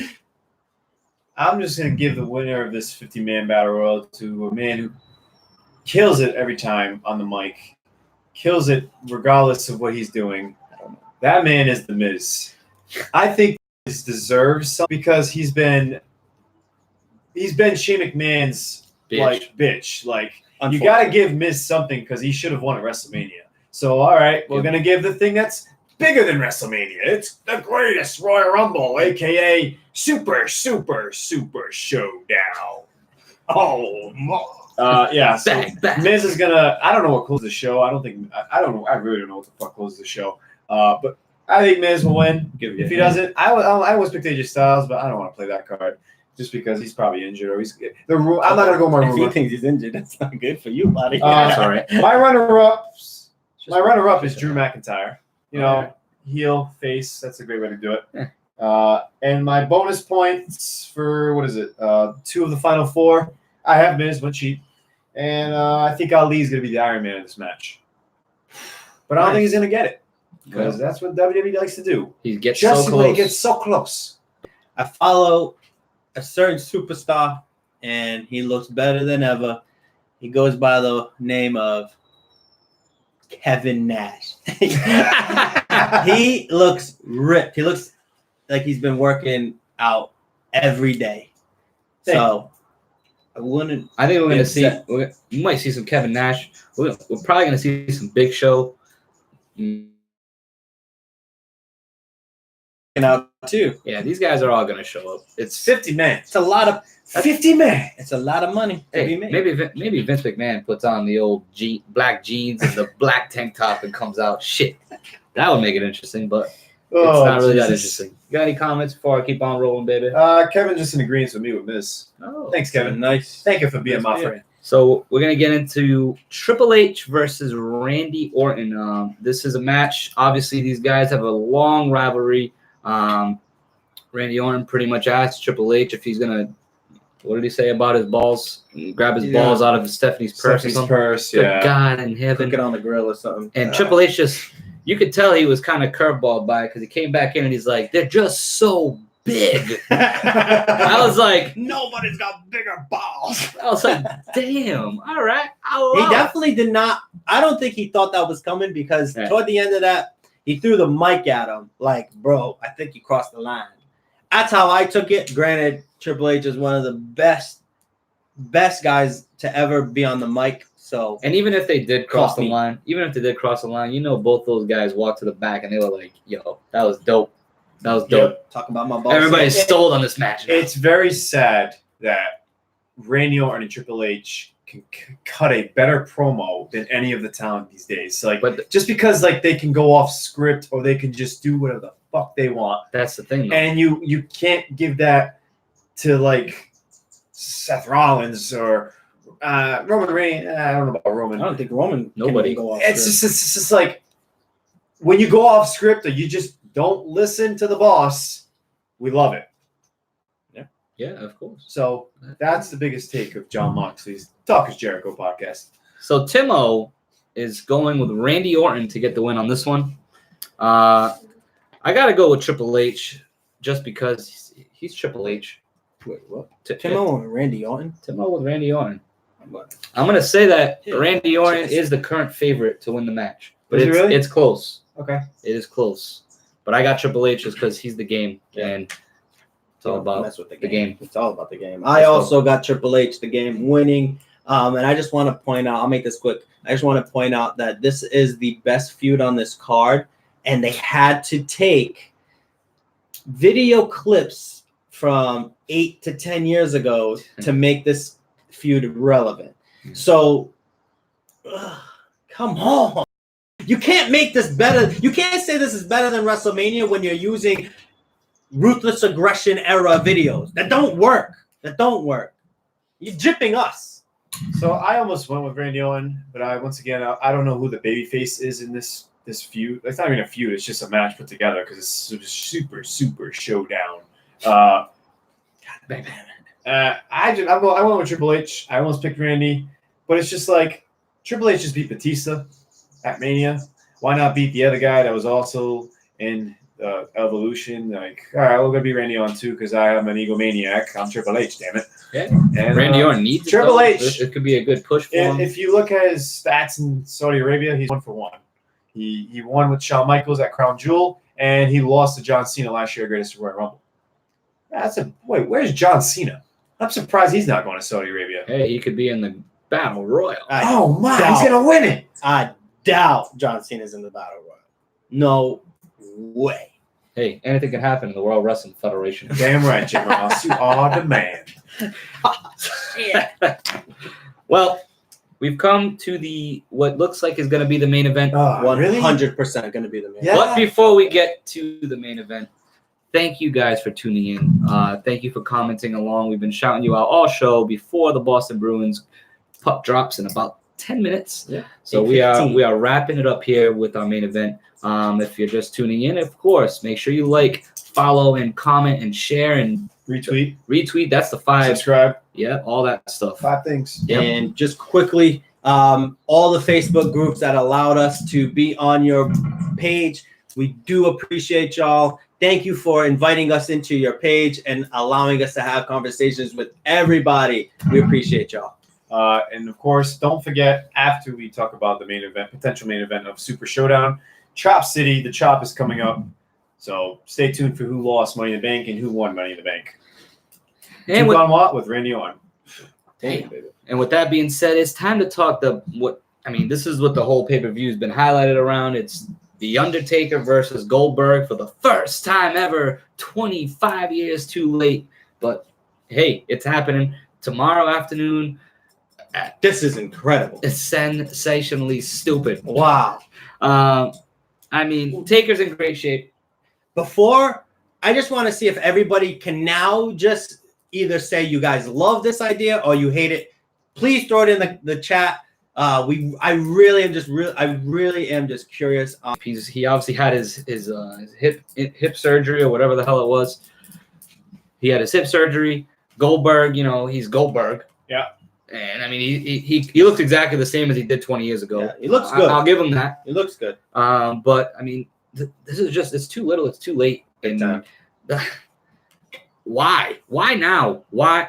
I'm just going to give the winner of this 50-man Battle Royal to a man who kills it every time on the mic. Kills it regardless of what he's doing. That man is The Miz. I think this deserves something because he's been Shane McMahon's bitch. Like, you got to give Miz something because he should have won at WrestleMania. So, all right, we're going to give the thing that's bigger than WrestleMania. It's the greatest Royal Rumble, aka Super Showdown. Oh, yeah. So Bang. Miz is gonna. I don't know what closes the show. I don't think. I don't know. I really don't know what the fuck closes the show. But I think Miz will win. If he doesn't, I always pick AJ Styles, but I don't want to play that card just because he's probably injured or he's. I'm not gonna go more. If he thinks he's injured, that's not good for you, buddy. That's all right. My runner-up is Drew McIntyre. You know, heel, face. That's a great way to do it. And my bonus points for what is it? 2 of the final 4. I have Miz, went cheap, and I think Ali's gonna be the Iron Man in this match. But I don't think he's gonna get it because that's what WWE likes to do. He gets Just so close. when he gets so close. I follow a certain superstar, and he looks better than ever. He goes by the name of Kevin Nash. He looks ripped. He looks like he's been working out every day. So I think we're going to see. You might see some Kevin Nash. We're probably going to see some Big Show. Out too. Yeah, these guys are all going to show up. It's 50 men. It's a lot of 50 men. It's a lot of money to be made. Maybe Vince McMahon puts on the old black jeans and the black tank top and comes out. Shit, that would make it interesting, but it's not really that interesting. You got any comments before I keep on rolling, baby? Kevin just in agreement with me with Miz. Oh, thanks, Kevin. Nice. Thank you for being my friend. So we're gonna get into Triple H versus Randy Orton. This is a match. Obviously, these guys have a long rivalry. Randy Orton pretty much asked Triple H if he's gonna. What did he say about his balls? Grab his balls out of Stephanie's purse or something? Good God in heaven. Cook it on the grill or something. And Triple H just, you could tell he was kind of curveballed by it because he came back in and he's like, they're just so big. I was like, nobody's got bigger balls. I was like, damn, all right. He definitely did not. I don't think he thought that was coming because toward the end of that, he threw the mic at him like, bro, I think you crossed the line. That's how I took it. Granted, Triple H is one of the best guys to ever be on the mic. So, and even if they did cross the line, you know, both those guys walked to the back and they were like, yo, that was dope. That was dope. Yep. Talking about my balls. Everybody's sold on this match now. It's very sad that Randy Orton and Triple H can cut a better promo than any of the talent these days. Like, but just because like they can go off script or they can just do whatever the fuck they want. That's the thing, though. And you can't give that to like Seth Rollins or Roman Reigns. I don't know about Roman. I don't think Roman. Nobody. Go off it's just like when you go off script or you just don't listen to the boss. We love it. Yeah, of course. So that's the biggest take of John Moxley's Talk is Jericho podcast. So Timo is going with Randy Orton to get the win on this one. I got to go with Triple H just because he's Triple H. Wait, what? Timo and Randy Orton? Timo with Randy Orton. I'm going to say that Randy Orton is the current favorite to win the match. But it's close. Okay. It is close. But I got Triple H just because he's the game. Yeah. And it's all about the game. It's all about the game. I also got Triple H, the game, winning. And I just want to point out, I'll make this quick. I just want to point out that this is the best feud on this card. And they had to take video clips from 8 to 10 years ago to make this feud relevant. So, come on. You can't make this better. You can't say this is better than WrestleMania when you're using Ruthless Aggression era videos. That don't work. You're gypping us. So I almost went with Randy Orton, but I don't know who the babyface is in this feud. It's not even a feud. It's just a match put together because it's super showdown. I went with Triple H. I almost picked Randy, but it's just like Triple H just beat Batista at Mania. Why not beat the other guy that was also in Evolution? Like, all right, we're gonna be Randy Orton too because I am an egomaniac. I'm Triple H, damn it. Yeah. And Randy Orton needs Triple H. It could be a good push for him. If you look at his stats in Saudi Arabia, he's 1 for 1. He won with Shawn Michaels at Crown Jewel, and he lost to John Cena last year at Greatest Royal Rumble. Where's John Cena? I'm surprised he's not going to Saudi Arabia. Hey, he could be in the Battle Royal. He's gonna win it. I doubt John Cena's in the Battle Royal. No, way. Hey, anything can happen in the World Wrestling Federation. Damn right, Jim Ross. You are the man. Well, we've come to what looks like is going to be the main event. 100% going to be the main. Yeah. But before we get to the main event, thank you guys for tuning in. Thank you for commenting along. We've been shouting you out all show before the Boston Bruins puck drops in about 10 minutes. Yeah. So we are wrapping it up here with our main event. If you're just tuning in, of course, make sure you like, follow, and comment, and share, and Retweet. That's the 5. Subscribe. Yeah, all that stuff. 5 things. Yep. And just quickly, all the Facebook groups that allowed us to be on your page, we do appreciate y'all. Thank you for inviting us into your page and allowing us to have conversations with everybody. We appreciate y'all. And of course, don't forget, after we talk about the main event, potential main event of Super Showdown, Chop City, the Chop is coming up. So stay tuned for who lost Money in the Bank and who won Money in the Bank. And with Randy Orton. Hey, and with that being said, it's time to talk this is what the whole pay-per-view has been highlighted around. It's The Undertaker versus Goldberg for the first time ever, 25 years too late. But hey, it's happening tomorrow afternoon. This is incredible. It's sensationally stupid. Wow. Taker's in great shape. Before, I just want to see if everybody can now just either say you guys love this idea or you hate it. Please throw it in the chat. I really am just curious. He obviously had his hip surgery or whatever the hell it was. He had his hip surgery. Goldberg, he's Goldberg. Yeah. And he looked exactly the same as he did 20 years ago. Yeah, he looks good. I'll give him that. He looks good. But this is just, it's too little. It's too late. And why? Why now? Why?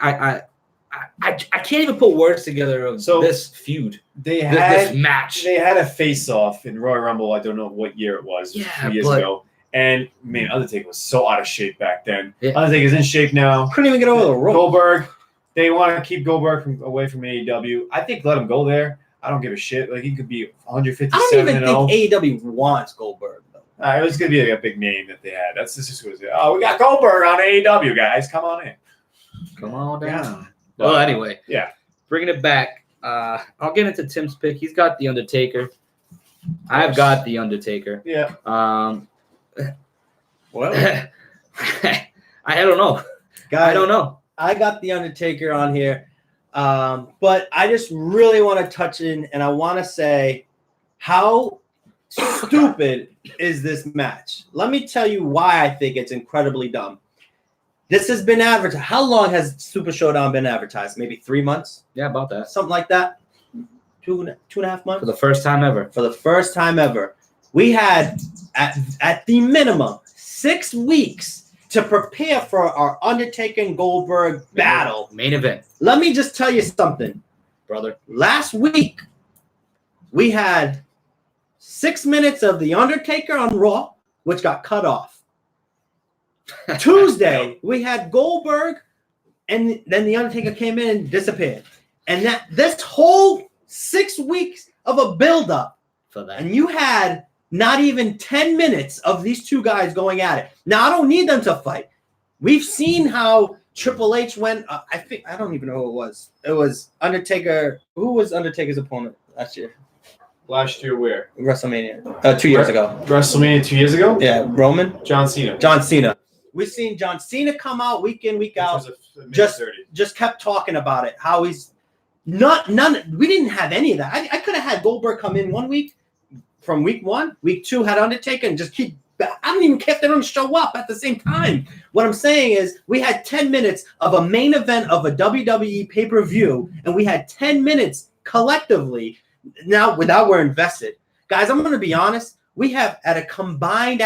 I can't even put words together of this feud. This match. They had a face-off in Royal Rumble. I don't know what year it was. Yeah, a few years ago. And Undertaker was so out of shape back then. Yeah. Undertaker's in shape now. Couldn't even get over the rope. Goldberg. They want to keep Goldberg away from AEW. I think let him go there. I don't give a shit. Like, he could be 157. I don't even think AEW wants Goldberg though. It was gonna be a big name that they had. That's just what it was. Oh, we got Goldberg on AEW, guys. Come on in. Come on down. Yeah. Well, anyway, yeah. Bringing it back. I'll get into Tim's pick. He's got The Undertaker. I've got The Undertaker. Yeah. Well, I don't know. Guys, I don't know. I got The Undertaker on here, but I just really want to touch in, and I want to say how stupid is this match. Let me tell you why I think it's incredibly dumb. This has been advertised. How long has Super Showdown been advertised? Maybe 3 months? Yeah, about that. Something like that. Two and a half months? For the first time ever. For the first time ever. We had, at the minimum, 6 weeks to prepare for our Undertaker and Goldberg battle. Main event. Let me just tell you something, brother. Last week, we had 6 minutes of The Undertaker on Raw, which got cut off. Tuesday, we had Goldberg, and then The Undertaker came in and disappeared. And this whole 6 weeks of a build-up, for that. And you had not even 10 minutes of these two guys going at it. Now, I don't need them to fight. We've seen how Triple H went. I don't even know who it was. It was Undertaker. Who was Undertaker's opponent last year? Last year where? WrestleMania. 2 years ago. WrestleMania 2 years ago? Yeah, Roman? John Cena. John Cena. We've seen John Cena come out week in, week out. Just kept talking about it. How he's none. We didn't have any of that. I could have had Goldberg come in 1 week from week 1. Week 2 had Undertaker and just keep. I don't even care if they don't show up at the same time. What I'm saying is we had 10 minutes of a main event of a WWE pay-per-view, and we had 10 minutes collectively. Now, without we're invested. Guys, I'm going to be honest. We have at a combined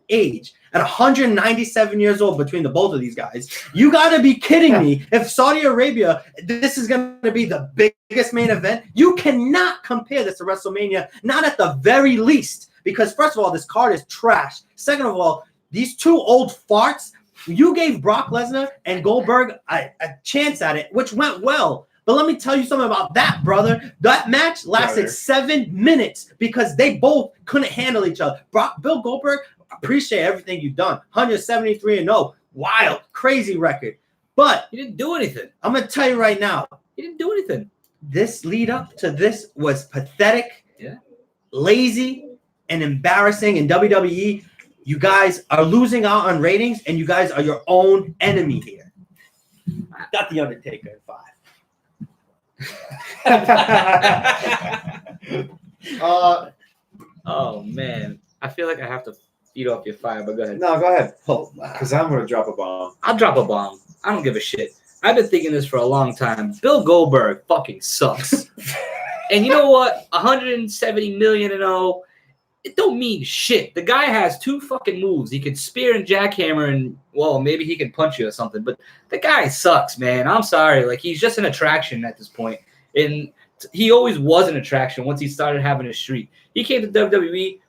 age at 197 years old between the both of these guys. You got to be kidding me. If Saudi Arabia, this is going to be the biggest main event, you cannot compare this to WrestleMania, not at the very least. Because first of all, this card is trash. Second of all, these two old farts, you gave Brock Lesnar and Goldberg a chance at it, which went well. But let me tell you something about that, brother. That match lasted 7 minutes because they both couldn't handle each other. Bill Goldberg, appreciate everything you've done. 173-0. Wild, crazy record. But he didn't do anything. I'm going to tell you right now. He didn't do anything. This lead up to this was pathetic, lazy, and embarrassing in WWE. You guys are losing out on ratings, and you guys are your own enemy here. Got The Undertaker at 5. Oh, man. I feel like I have to feed off your fire, but go ahead. No, go ahead. Oh, because I'm going to drop a bomb. I'll drop a bomb. I don't give a shit. I've been thinking this for a long time. Bill Goldberg fucking sucks. And you know what? 170 million and it don't mean shit. The guy has 2 fucking moves. He can spear and jackhammer and, well, maybe he can punch you or something. But the guy sucks, man. I'm sorry. Like, he's just an attraction at this point. And he always was an attraction once he started having a streak. He came to WWE.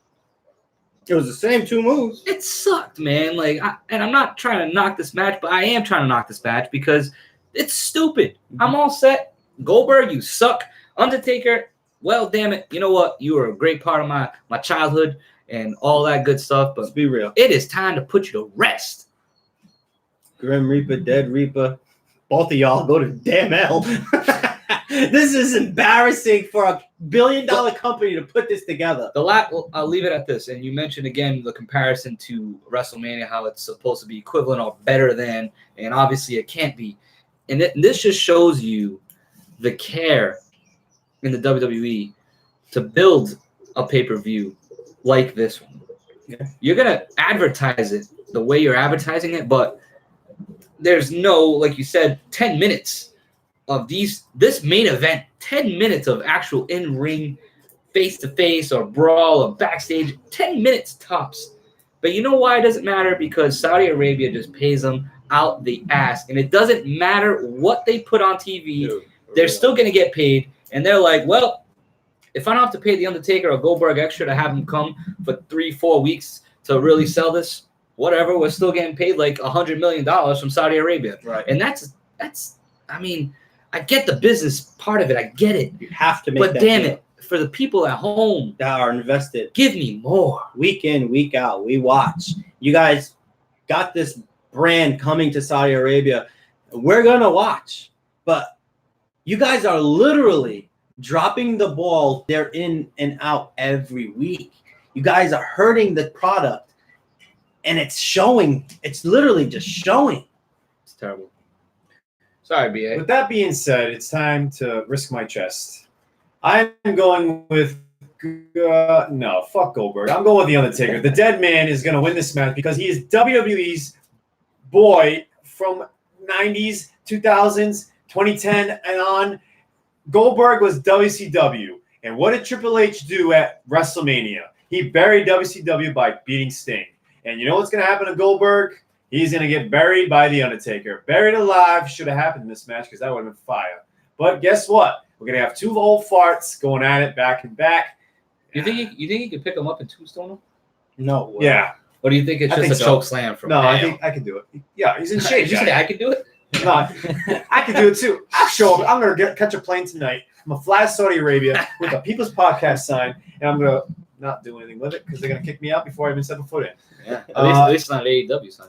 It was the same 2 moves. It sucked, man. Like, and I'm not trying to knock this match, but I am trying to knock this match because it's stupid. I'm all set. Goldberg, you suck. Undertaker, well, damn it. You know what? You were a great part of my childhood and all that good stuff. But let's be real. It is time to put you to rest. Grim Reaper, Dead Reaper. Both of y'all go to damn hell. This is embarrassing for a billion-dollar company to put this together. I'll leave it at this. And you mentioned again the comparison to WrestleMania, how it's supposed to be equivalent or better than, and obviously it can't be. And this just shows you the care in the WWE to build a pay-per-view like this one. Yeah. You're gonna advertise it the way you're advertising it, but there's no, like you said, 10 minutes of this main event, 10 minutes of actual in-ring, face-to-face or brawl or backstage, 10 minutes tops. But you know why it doesn't matter? Because Saudi Arabia just pays them out the ass. And it doesn't matter what they put on TV. They're still going to get paid. And they're like, well, if I don't have to pay The Undertaker or Goldberg extra to have him come for 3-4 weeks to really sell this, whatever, we're still getting paid like $100 million from Saudi Arabia. Right. And that's I mean, I get the business part of it. I get it. You have to make but that damn deal. it, for the people at home that are invested, give me more. Week in, week out, we watch. You guys got this brand coming to Saudi Arabia. We're going to watch. But you guys are literally dropping the ball. They're in and out every week. You guys are hurting the product. And it's showing. It's literally just showing. It's terrible. Sorry, BA. With that being said, it's time to risk my chest. I'm going with no, fuck Goldberg. I'm going with The Undertaker. The dead man is going to win this match because he is WWE's boy from 90s, 2000s, 2010, and on. Goldberg was WCW. And what did Triple H do at WrestleMania? He buried WCW by beating Sting. And you know what's going to happen to Goldberg? He's going to get buried by The Undertaker. Buried alive should have happened in this match because that would have been fire. But guess what? We're going to have 2 old farts going at it back and back. You think you could pick him up and tombstone him? No way. Yeah. Or do you think it's just a choke slam from No, him? I think I can do it. Yeah, he's in shape. Did you say I could do it? No, I can do it too. I'll show up. I'm going to catch a plane tonight. I'm going to fly to Saudi Arabia with a People's Podcast sign, and I'm going to not do anything with it because they're going to kick me out before I even step a foot in. Yeah, at least not an AEW sign.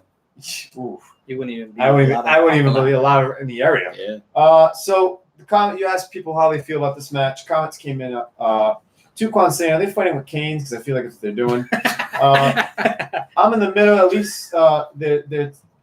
Oof. You wouldn't even be I wouldn't even be allowed in the area. Yeah. So the comment, you asked people how they feel about this match. Comments came in. Tuquan saying, are they fighting with canes? Because I feel like that's what they're doing. I'm in the middle. At least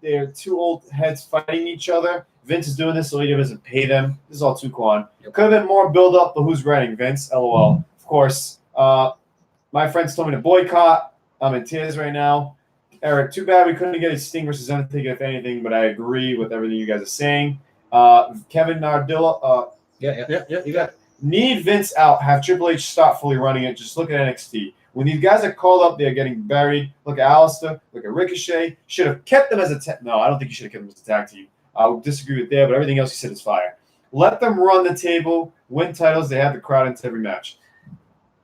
they're 2 old heads fighting each other. Vince is doing this so he doesn't pay them. This is all Tuquan. Could have been more build up, but who's writing? Vince, LOL. Of course. My friends told me to boycott. I'm in tears right now. Eric, too bad we couldn't get a Sting versus Undertaker, if anything, but I agree with everything you guys are saying. Kevin Nardilla, Yeah. You got it. Need Vince out. Have Triple H stop fully running it. Just look at NXT. When these guys are called up, they're getting buried. Look at Alistair. Look at Ricochet. Should have kept them as a No, I don't think you should have kept them as a tag team. I would disagree with that, but everything else you said is fire. Let them run the table, win titles. They have the crowd into every match.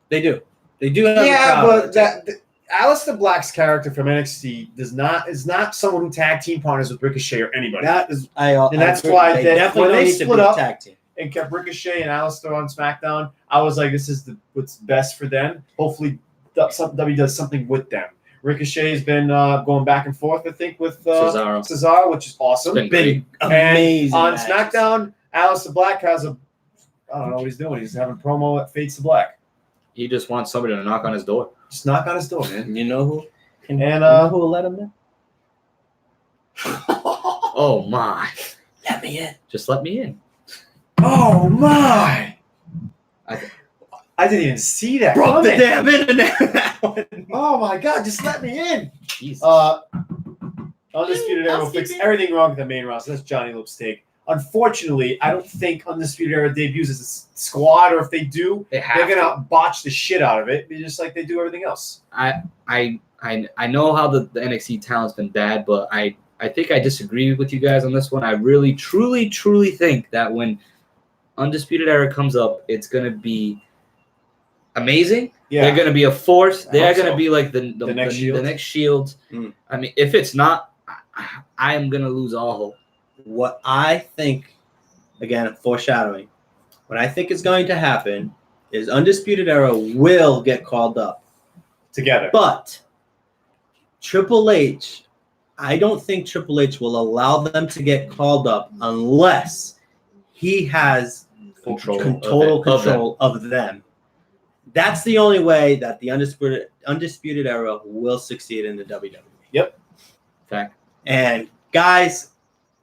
They do. They do have the Yeah, crowd. but Aleister Black's character from NXT is not someone who tag team partners with Ricochet or anybody. That is, and that's why they that definitely when don't they need to split be up, tag team. and kept Ricochet and Aleister on SmackDown, I was like, this is what's best for them. Hopefully, WWE does something with them. Ricochet has been going back and forth, I think, with Cesaro, which is awesome. It's been amazing. And on matches. SmackDown, Aleister Black has I don't know what he's doing. He's having a promo that fades to black. He just wants somebody to knock on his door. Just knock on his door, man. You know who? And You know who will let him in? Oh my! Let me in. Just let me in. oh my! I didn't even see that. Broke the coming. damn internet. Oh my god! Just let me in. Jesus. Undisputed Era will fix everything wrong with the main roster. That's Johnny Lope's take. Unfortunately, I don't think Undisputed Era debuts as a squad, or if they do, They have they're gonna botch the shit out of it, just like they do everything else. I know how the NXT talent's been bad, but I think I disagree with you guys on this one. I really, truly think that when Undisputed Era comes up, it's gonna be amazing. Yeah, They're gonna be a force. I They're hope gonna so. be like the next Shield. The next Shield. Mm. I mean, if it's not, I am gonna lose all hope. What I think, again, foreshadowing, what I think is going to happen is Undisputed Era will get called up. together. But Triple H, I don't think Triple H will allow them to get called up unless he has Total control of them. That's the only way that the Undisputed Era will succeed in the WWE. Yep. Fact. And guys,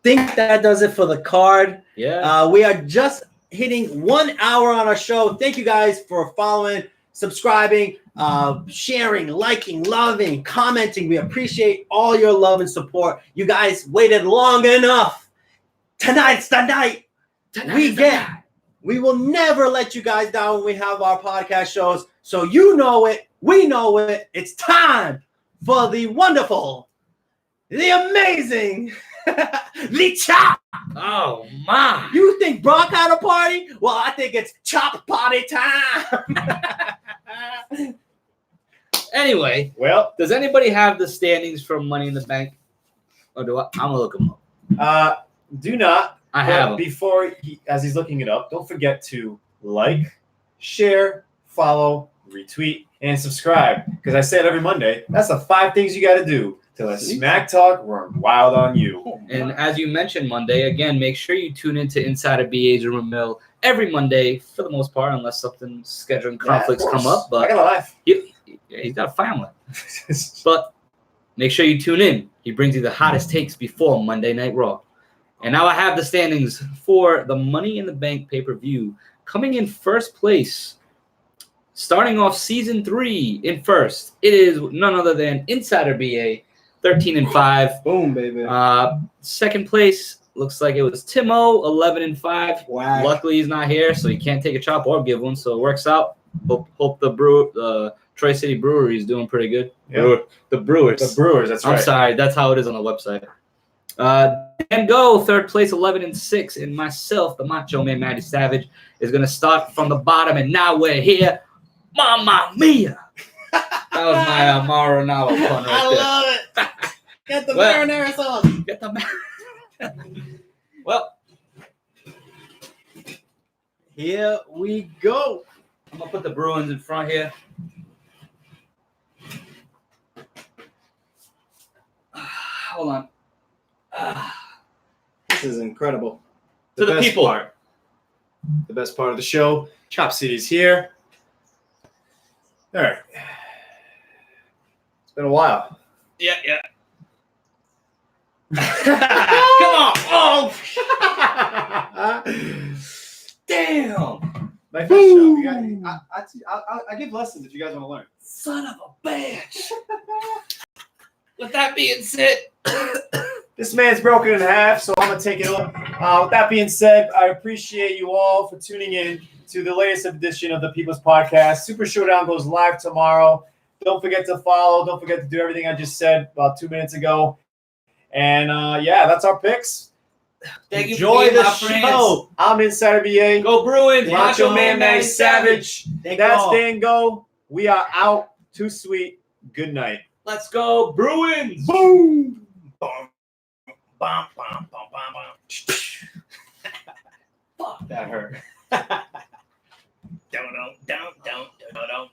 think that does it for the card. Yeah. We are just hitting 1 hour on our show. Thank you guys for following, subscribing, sharing, liking, loving, commenting. We appreciate all your love and support. You guys waited long enough. Tonight's the night. We will never let you guys down when we have our podcast shows. So you know it. We know it. It's time for the wonderful, the amazing, the chop. Oh my! You think Brock had a party? Well, I think it's chop party time. Anyway, Well, does anybody have the standings from Money in the Bank? Or do I'm gonna look them up. do not. I But have them. before as he's looking it up, don't forget to like, share, follow, retweet, and subscribe. Because I say it every Monday. That's the 5 things you got to do to let SmackTalk run wild on you. And as you mentioned Monday, again, make sure you tune into Insider BA's Rumor Mill every Monday for the most part, unless something scheduling conflicts come up. I But got a life. he's got a family. But make sure you tune in. He brings you the hottest takes before Monday Night Raw. And now I have the standings for the Money in the Bank pay-per-view. Coming in first place, starting off season 3 in first, it is none other than Insider BA, 13-5. Boom, baby. Second place looks like it was Timo, 11-5. Wow. Luckily he's not here, so he can't take a chop or give one, so it works out. Hope the Troy City Brewery is doing pretty good. Yeah. The Brewers. The Brewers, that's right. I'm sorry, that's how it is on the website. And go third place, 11-6, and myself, the Macho Man Matty Savage, is gonna start from the bottom, and now we're here. Mamma mia! That was my Mauro Ranallo pun right there. I love it. Get the marinara sauce. Get the Well, Here we go. I'm gonna put the Bruins in front here. Hold on. This is incredible. To the best people. part. The best part of the show. Chop City's here. All right. It's been a while. Yeah. Come on! Oh, damn! My first show. You guys, I give lessons if you guys want to learn. Son of a bitch! With that being said, This man's broken in half, so I'm going to take it up. With that being said, I appreciate you all for tuning in to the latest edition of the People's Podcast. Super Showdown goes live tomorrow. Don't forget to follow. Don't forget to do everything I just said about 2 minutes ago. And, that's our picks. thank Enjoy you for being the my friends. show. I'm Insider BA. Go Bruins! Macho Man Manny Savage. Thank That's y'all. Dango. We are out. Too sweet. Good night. Let's go Bruins! Boom. Bum, bum, bum, bum, bum. Fuck. That hurt. Don't.